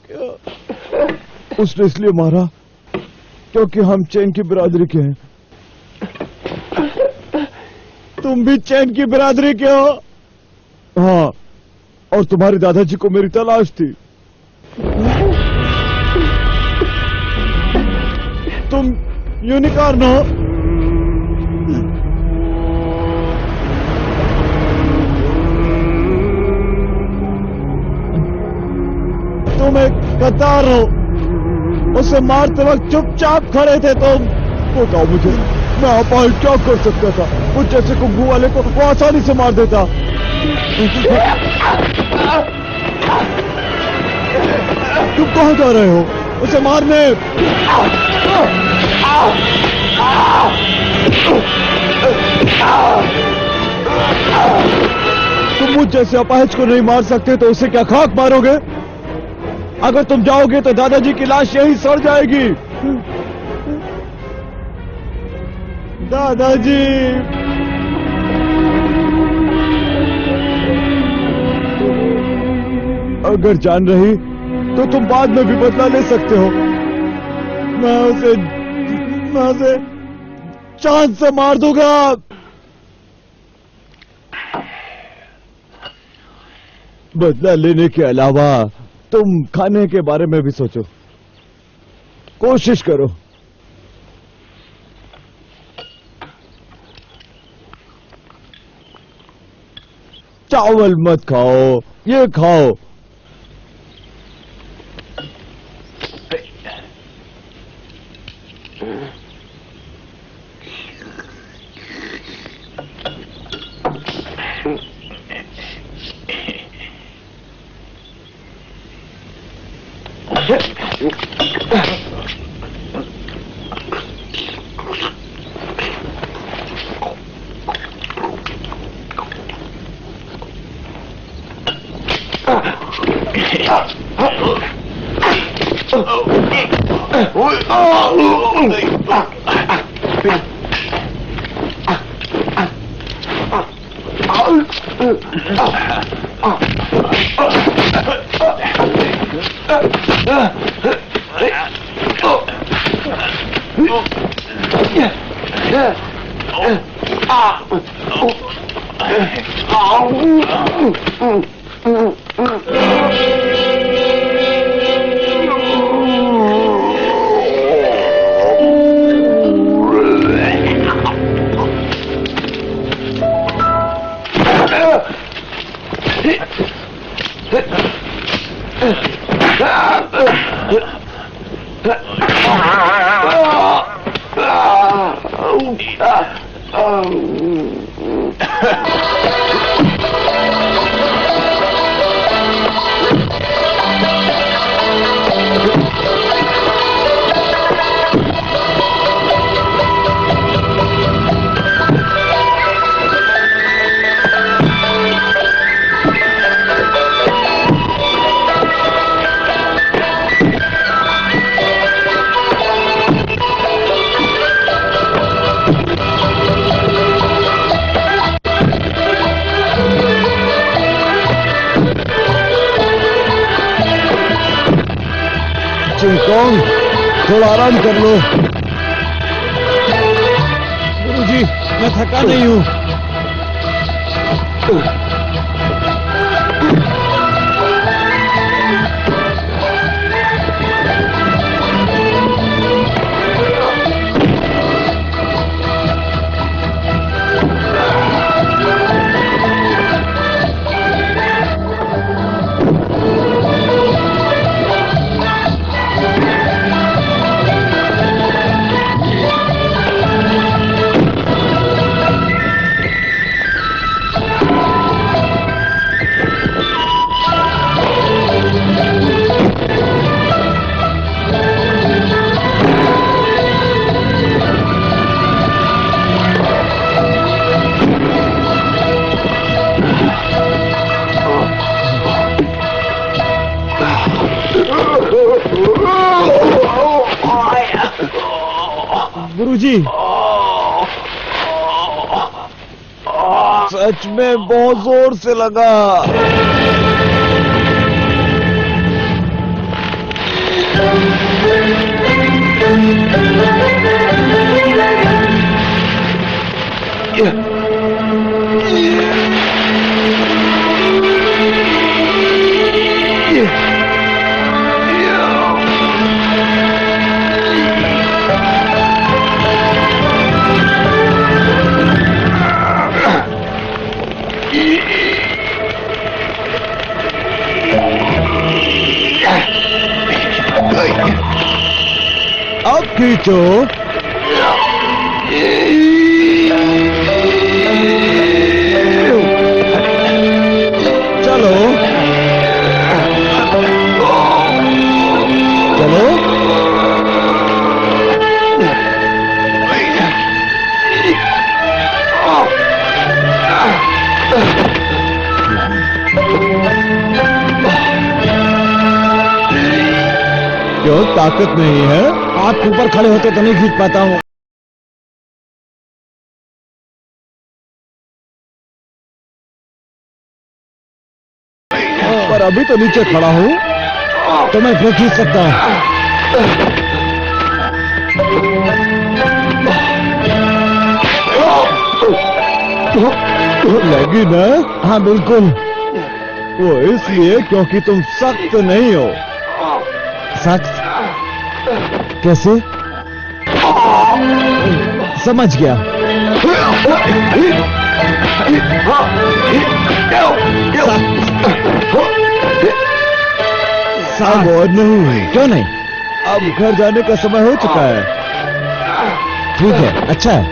क्यों? उसने इसलिए मारा क्योंकि हम चैन की बिरादरी के हैं। तुम भी चैन की बिरादरी के हो? हाँ, और तुम्हारे दादाजी को मेरी तलाश थी। तुम यूनिकॉर्न हो? तुम एक गद्दार हो। उसे मारते वक्त चुपचाप खड़े थे तुम। बताओ मुझे, मैं आपाल क्या कर सकता था? कुछ जैसे कुंभू वाले को वो आसानी से मार देता। तुम कहां जा रहे हो? उसे मारने। तुम मुझ जैसे अपाहिज को नहीं मार सकते तो उसे क्या खाक मारोगे? अगर तुम जाओगे तो दादाजी की लाश यहीं सड़ जाएगी। दादाजी, अगर जान रही तो तुम बाद में भी बदला ले सकते हो। मैं उसे चांद से मार दूंगा। बदला लेने के अलावा तुम खाने के बारे में भी सोचो, कोशिश करो। चावल मत खाओ, ये खाओ। चिंगकोंग, थोड़ा आराम कर लो। गुरुजी, मैं थका नहीं हूं। गुरुजी, सच में बहुत जोर से लगा। अब खींचो। चलो चलो। क्यों, ताकत नहीं है? आप ऊपर खड़े होते तो नहीं खींच पाता हूं। पर अभी तो नीचे खड़ा हूं तो मैं फिर खींच सकता हूं। लगी ना? हाँ बिल्कुल। वो इसलिए क्योंकि तुम सख्त नहीं हो। सख्त कैसे? समझ गया। सब और नहीं। क्यों नहीं? अब घर जाने का समय हो चुका है। ठीक है, अच्छा है।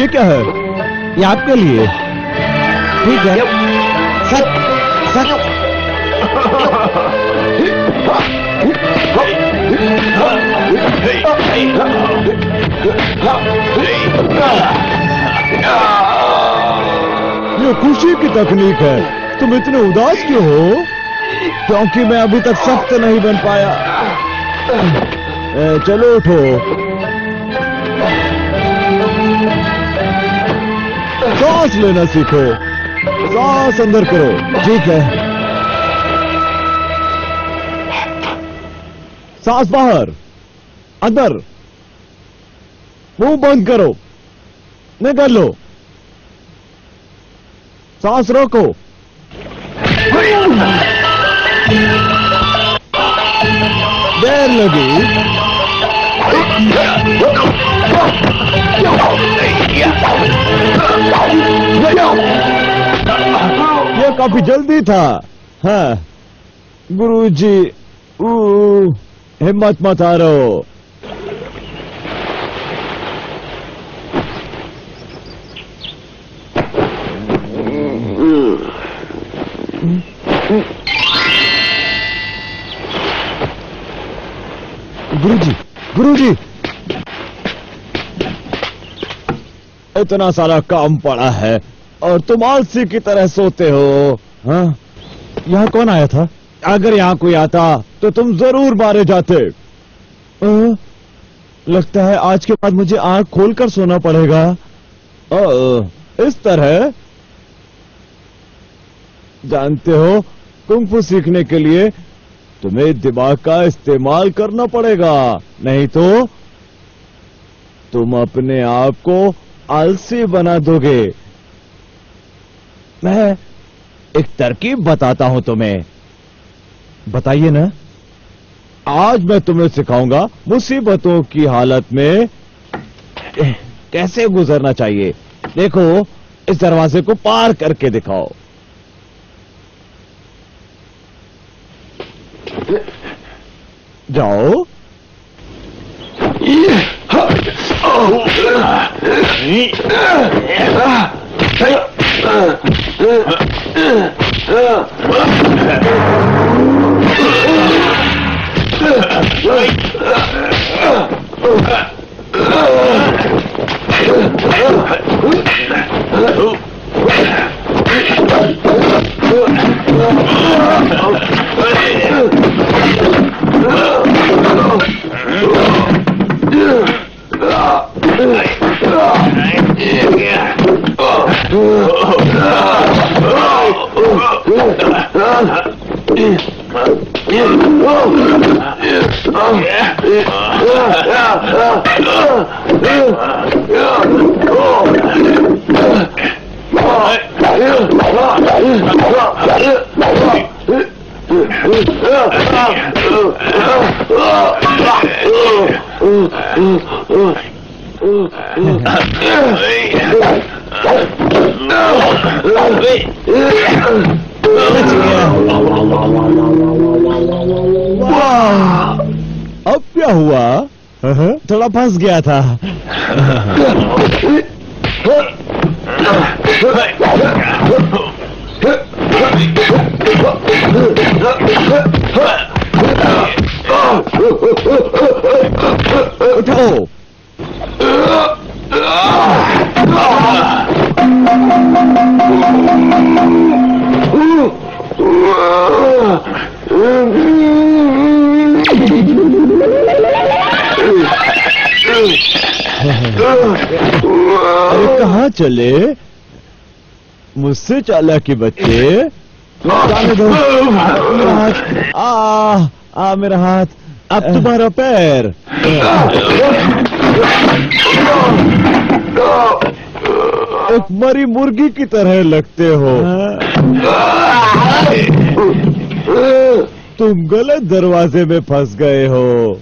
ये क्या है? ये आपके लिए। ठीक है। सख्त सख्त। ये खुशी की तकनीक है। तुम इतने उदास क्यों हो? क्योंकि मैं अभी तक सख्त नहीं बन पाया। चलो उठो। सांस लेना सीखो। सांस अंदर करो। ठीक है। सांस बाहर, अंदर। मुंह बंद करो। निकाल लो। सांस रोको। देर लगी। ये काफी जल्दी था। हाँ गुरुजी, हिम्मत मत हारो। गुरुजी, गुरुजी, इतना सारा काम पड़ा है और तुम आलसी की तरह सोते हो। हाँ, यहाँ कौन आया था? अगर यहाँ कोई आता तो तुम जरूर मारे जाते। लगता है आज के बाद मुझे आंख खोलकर सोना पड़ेगा। इस तरह। जानते हो, कुंग-फू सीखने के लिए तुम्हें दिमाग का इस्तेमाल करना पड़ेगा, नहीं तो तुम अपने आप को आलसी बना दोगे। मैं एक तरकीब बताता हूं तुम्हें। बताइए ना। आज मैं तुम्हें सिखाऊंगा मुसीबतों की हालत में कैसे गुजरना चाहिए। देखो, इस दरवाजे को पार करके दिखाओ। जाओ। अब क्या हुआ? थोड़ा फंस गया था। उठो। अरे कहाँ चले? मुझसे चालाकी बच्चे। जाने दो। मेरा हाथ। मेरा हाथ। अब तुम्हारा पैर। एक मरी मुर्गी की तरह लगते हो। तुम गलत दरवाजे में फंस गए हो।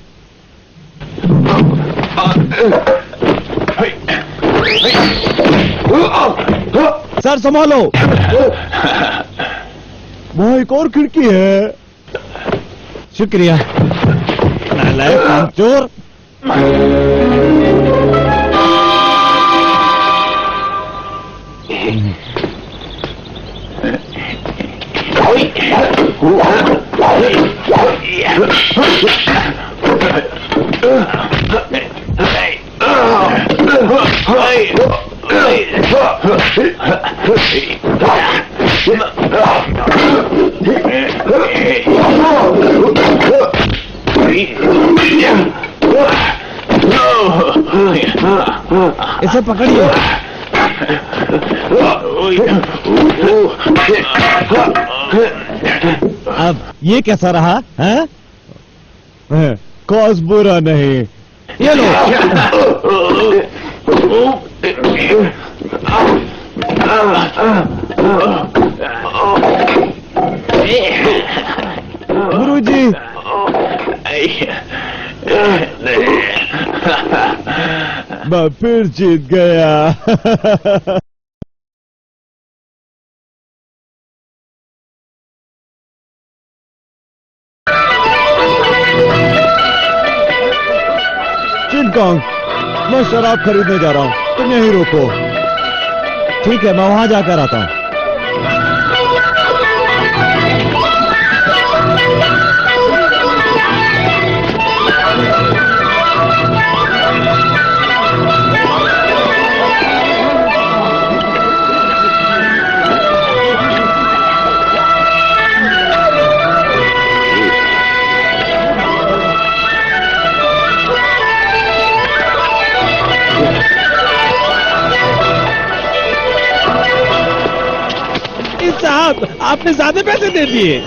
सर संभालो, वहाँ एक और खिड़की है। शुक्रिया। नालायक कामचोर। इसे पकड़िए। अब ये कैसा रहा है? कॉस बुरा नहीं। ये लो। गुरुजी। मैं फिर जीत गया। चिंगकॉन्ग, मैं शराब खरीदने जा रहा हूँ, तुम यहीं रोको। ठीक है, मैं वहां जाकर आता हूँ। साहब, आपने ज्यादा पैसे दे दिए।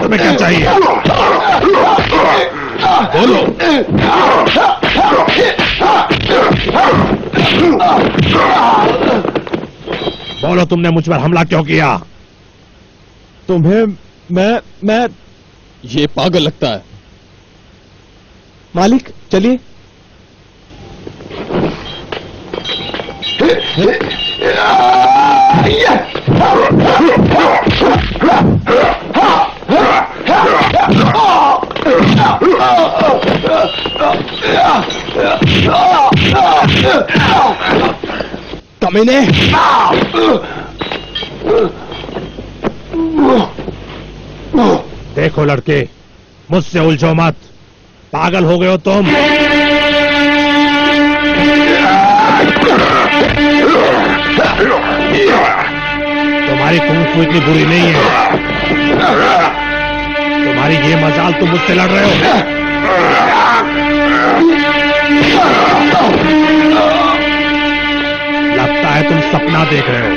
तुम्हें क्या चाहिए? बोलो। बोलो, तुमने मुझ पर हमला क्यों किया? तुम्हें मैं ये पागल लगता है। मालिक, चलिए। कमीने! देखो लड़के, मुझसे उलझो मत। पागल हो गए हो तुम। तुम्हारी कुंफू इतनी बुरी नहीं है। तुम्हारी ये मजाल, तुम मुझसे लड़ रहे हो। लगता है तुम सपना देख रहे हो।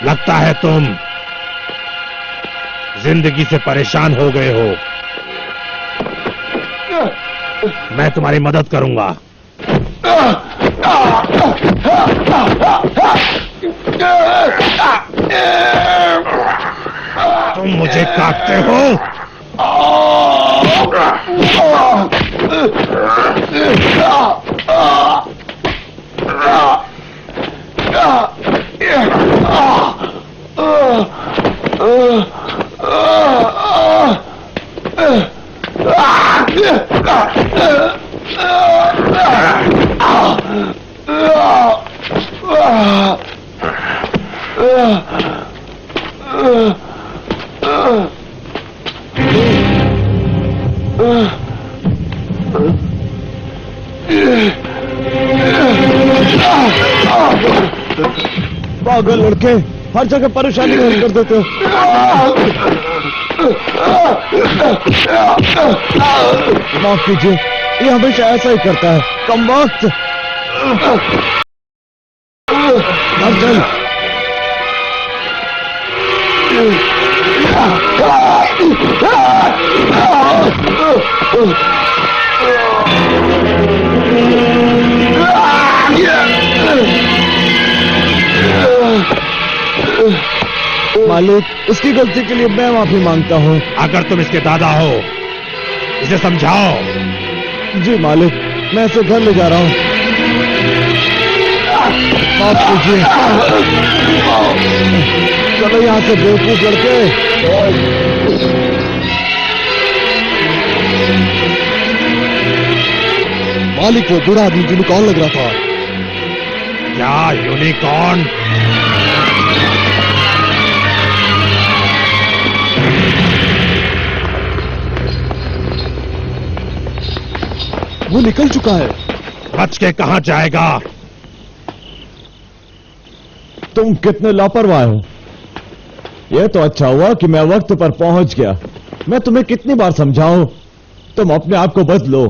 लगता है तुम जिंदगी से परेशान हो गए हो। मैं तुम्हारी मदद करूंगा। तुम मुझे काटते हो। पागल लड़के, हर जगह परेशानी कर देते हो। माफ कीजिए, ये हमेशा ऐसा ही करता है। कम वक्त। चल। मालिक, इसकी गलती के लिए मैं माफी मांगता हूँ। अगर तुम इसके दादा हो, इसे समझाओ। जी मालिक, मैं इसे घर ले जा रहा हूँ। माफ कीजिए। चलो यहाँ से बेवकूफ लड़के। मालिक, वो बुरा आदमी यूनिकॉर्न लग रहा था। क्या यूनिकॉर्न? वो निकल चुका है। बच के कहां जाएगा? तुम कितने लापरवाह हो। यह तो अच्छा हुआ कि मैं वक्त पर पहुंच गया। मैं तुम्हें कितनी बार समझाऊं, तुम अपने आप को बदलो।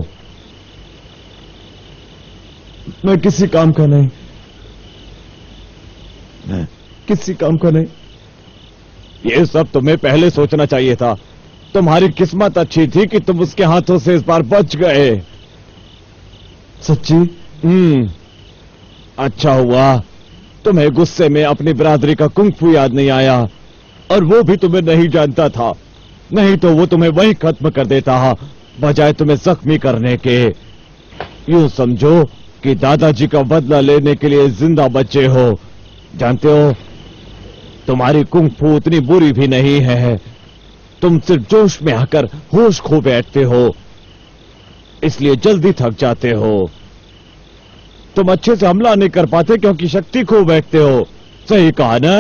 मैं किसी काम का नहीं, मैं किसी काम का नहीं। यह सब तुम्हें पहले सोचना चाहिए था। तुम्हारी किस्मत अच्छी थी कि तुम उसके हाथों से इस बार बच गए। सच्ची? अच्छा हुआ तुम्हें गुस्से में अपनी बिरादरी का कुंग-फू याद नहीं आया, और वो भी तुम्हें नहीं जानता था। नहीं तो वो तुम्हें वहीं खत्म कर देता, बजाय तुम्हें जख्मी करने के। यूं समझो कि दादाजी का बदला लेने के लिए जिंदा बचे हो। जानते हो, तुम्हारी कुंग-फू उतनी बुरी भी नहीं है। तुम सिर्फ जोश में आकर होश खो बैठते हो, इसलिए जल्दी थक जाते हो। तुम अच्छे से हमला नहीं कर पाते क्योंकि शक्ति खो बैठते हो। सही कहा ना?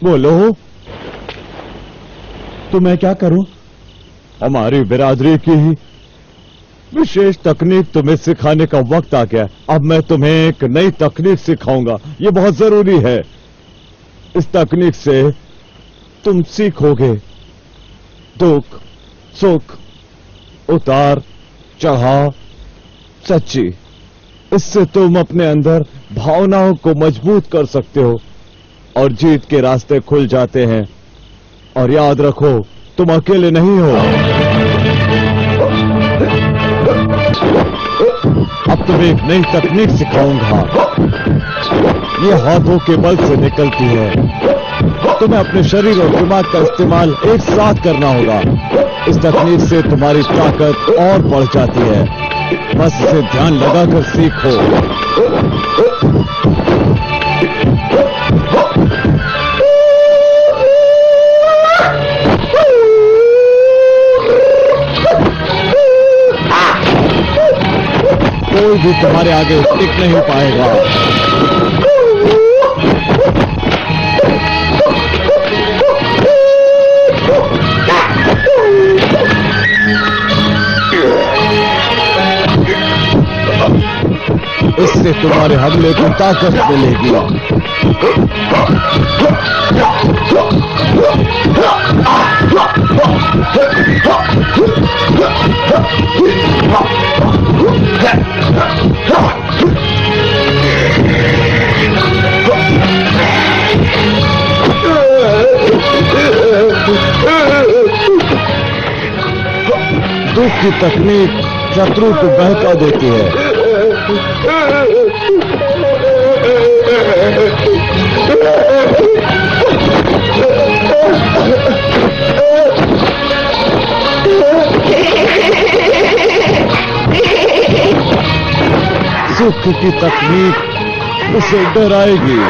बोलो, तो मैं क्या करूं? हमारी बिरादरी की विशेष तकनीक तुम्हें सिखाने का वक्त आ गया। अब मैं तुम्हें एक नई तकनीक सिखाऊंगा। ये बहुत जरूरी है। इस तकनीक से तुम सीखोगे दुख, सुख, उतार चढ़ाव, सच्ची। इससे तुम अपने अंदर भावनाओं को मजबूत कर सकते हो और जीत के रास्ते खुल जाते हैं। और याद रखो, तुम अकेले नहीं हो। अब तुम्हें एक नई तकनीक सिखाऊंगा। ये हाथों के बल से निकलती है। तुम्हें अपने शरीर और दिमाग का इस्तेमाल एक साथ करना होगा। इस तकनीक से तुम्हारी ताकत और बढ़ जाती है। बस इसे ध्यान लगाकर सीखो। कोई भी तुम्हारे आगे टिक नहीं पाएगा। इससे तुम्हारे हमले को ताकत मिलेगी। की तकनीक शत्रु को बहका देती है। सुख की तकनीक उसे डराएगी।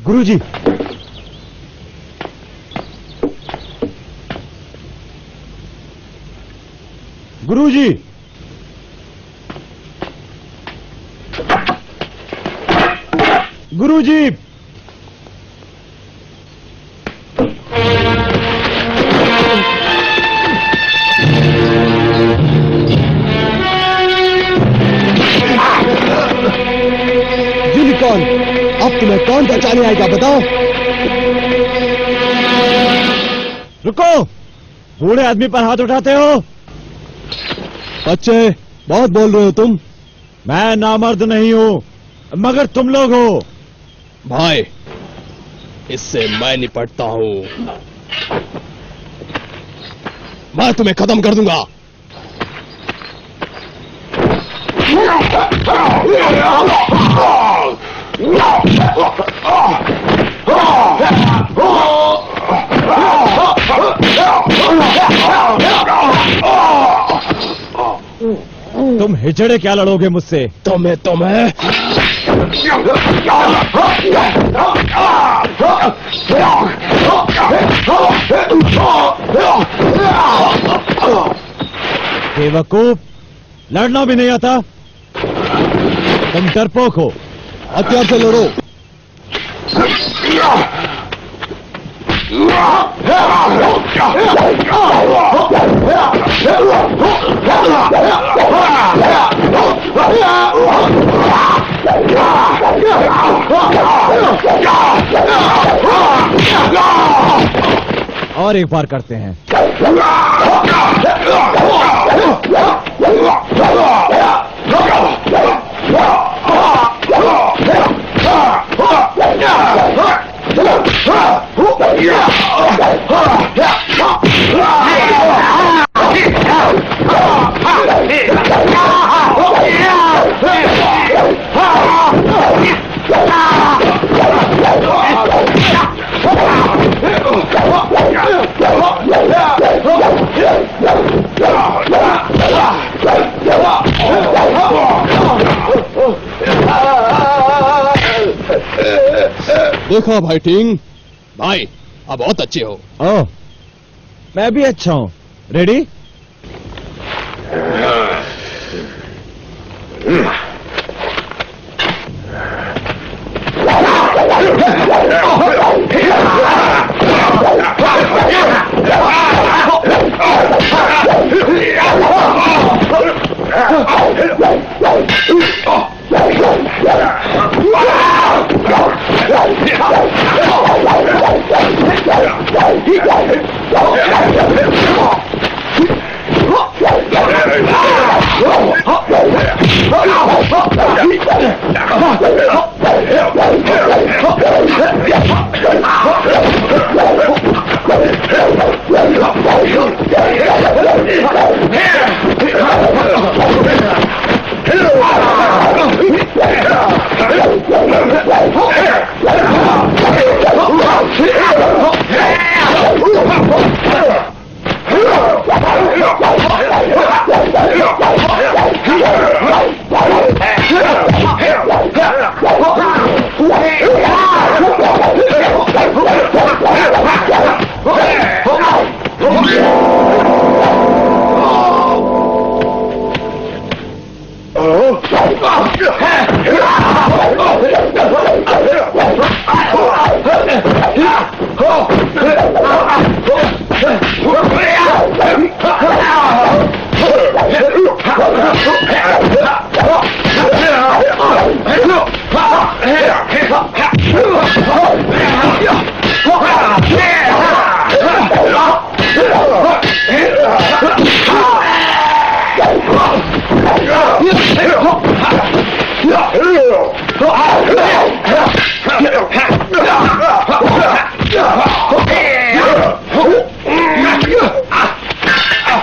गुरुजी, गुरुजी, गुरुजी, यूनिकॉर्न, अब तुम्हें कौन बचाने आएगा बताओ। रुको, बूढ़े आदमी पर हाथ उठाते हो। बच्चे, बहुत बोल रहे हो तुम। मैं नामर्द नहीं हूं, मगर तुम लोग हो। भाई, इससे मैं निपटता हूं। मैं तुम्हें खत्म कर दूंगा। तुम हिजड़े क्या लड़ोगे मुझसे? तुम्हें बेवकूफ, लड़ना भी नहीं आता? तुम डरपोक हो। हथियार से लड़ो। और एक बार करते हैं। देखो भाई टिंग, भाई अब बहुत अच्छे हो। ओह, मैं भी अच्छा हूं। रेडी?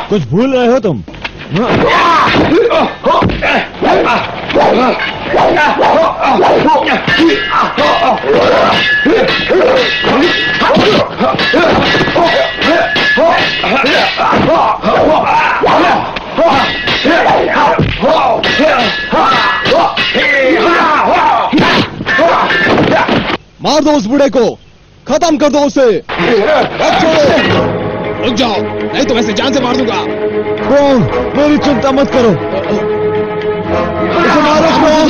कुछ भूल रहे हो तुम? मार दो उस बूढ़े को, खत्म कर दो उसे। अब छोड़ो, रुक जाओ, नहीं तो वैसे जान से मार दूंगा। कौन? मेरी चिंता मत करो। उसे मारो कौन?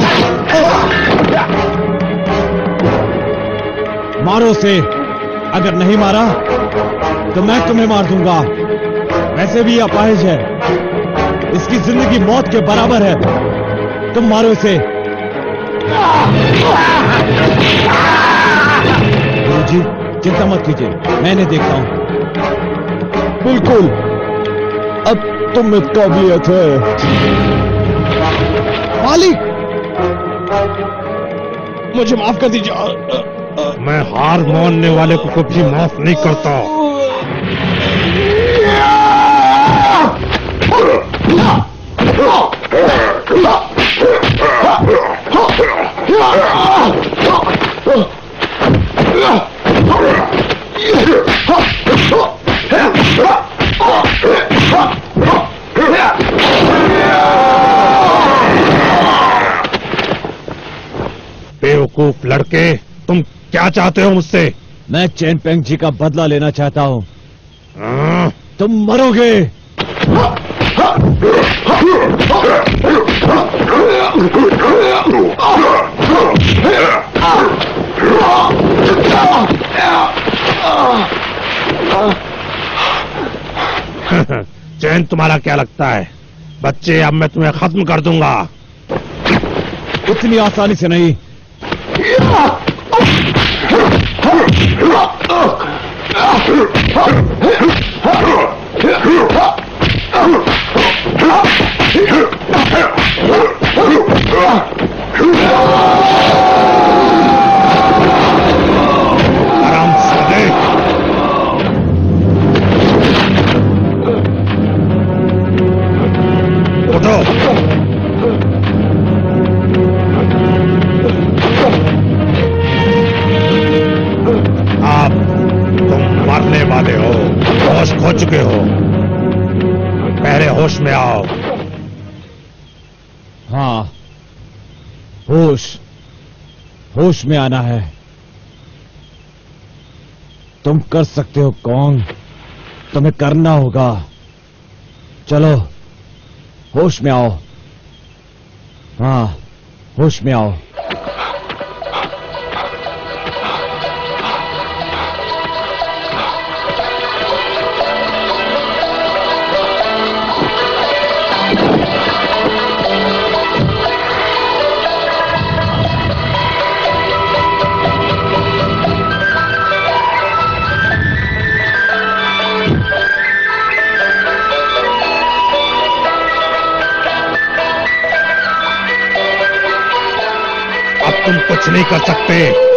मारो उसे। अगर नहीं मारा तो मैं तुम्हें मार दूंगा। वैसे भी अपाहिज है, इसकी जिंदगी मौत के बराबर है। तुम मारो इसे। गुरुजी, चिंता मत कीजिए, मैं इन्हें देखता हूं। बिल्कुल, अब तुम में काबिलियत है। मालिक, मुझे माफ कर दीजिए। मैं हार मानने वाले को कभी माफ नहीं करता। बेवकूफ लड़के, तुम क्या चाहते हो मुझसे? मैं चैन पेंग जी का बदला लेना चाहता हूं। हाँ? तुम मरोगे। चैन, तुम्हारा क्या लगता है? बच्चे, अब मैं तुम्हें खत्म कर दूंगा। इतनी आसानी से नहीं। आराम से देख। उठो। आप तुम मरने वाले हो, होश खो चुके हो। पहले होश में आओ। हाँ, होश में आना है। तुम कर सकते हो कौन, तुम्हें करना होगा। चलो, होश में आओ। हाँ, होश में आओ। तुम कुछ नहीं कर सकते।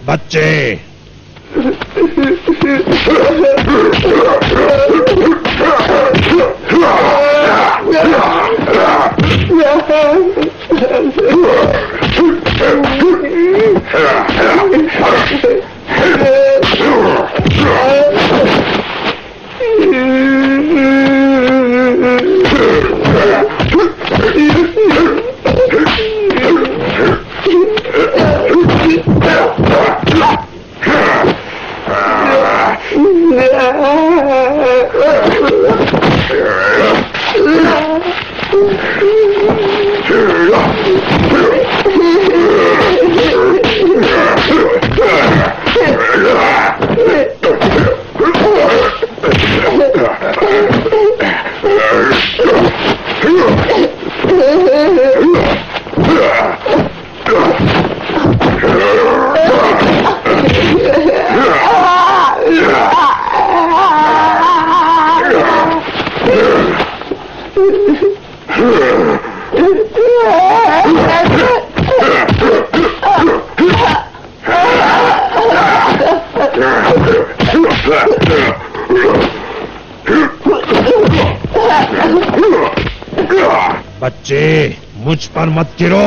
बच्चे, बच्चे, मुझ पर मत गिरो।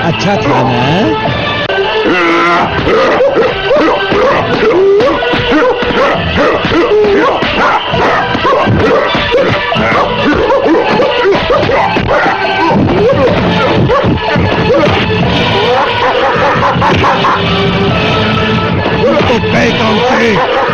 अच्छा था ना? तो गए कौन से?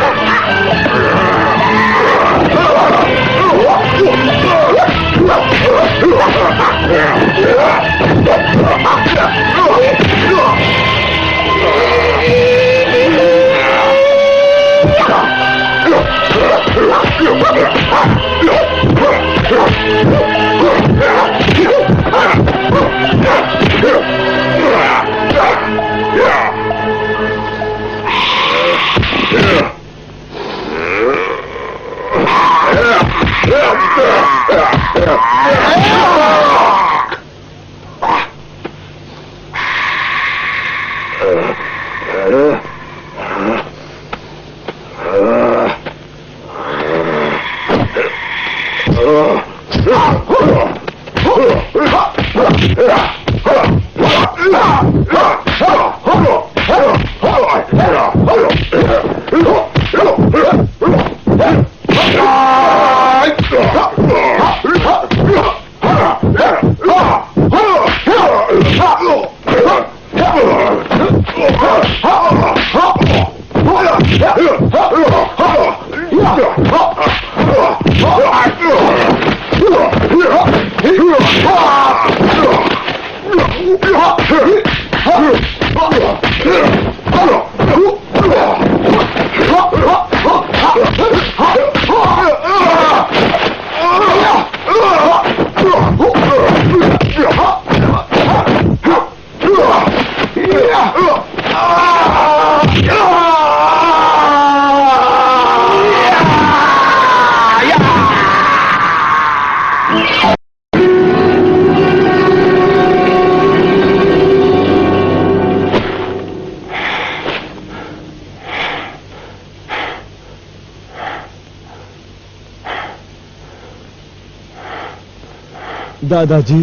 दादाजी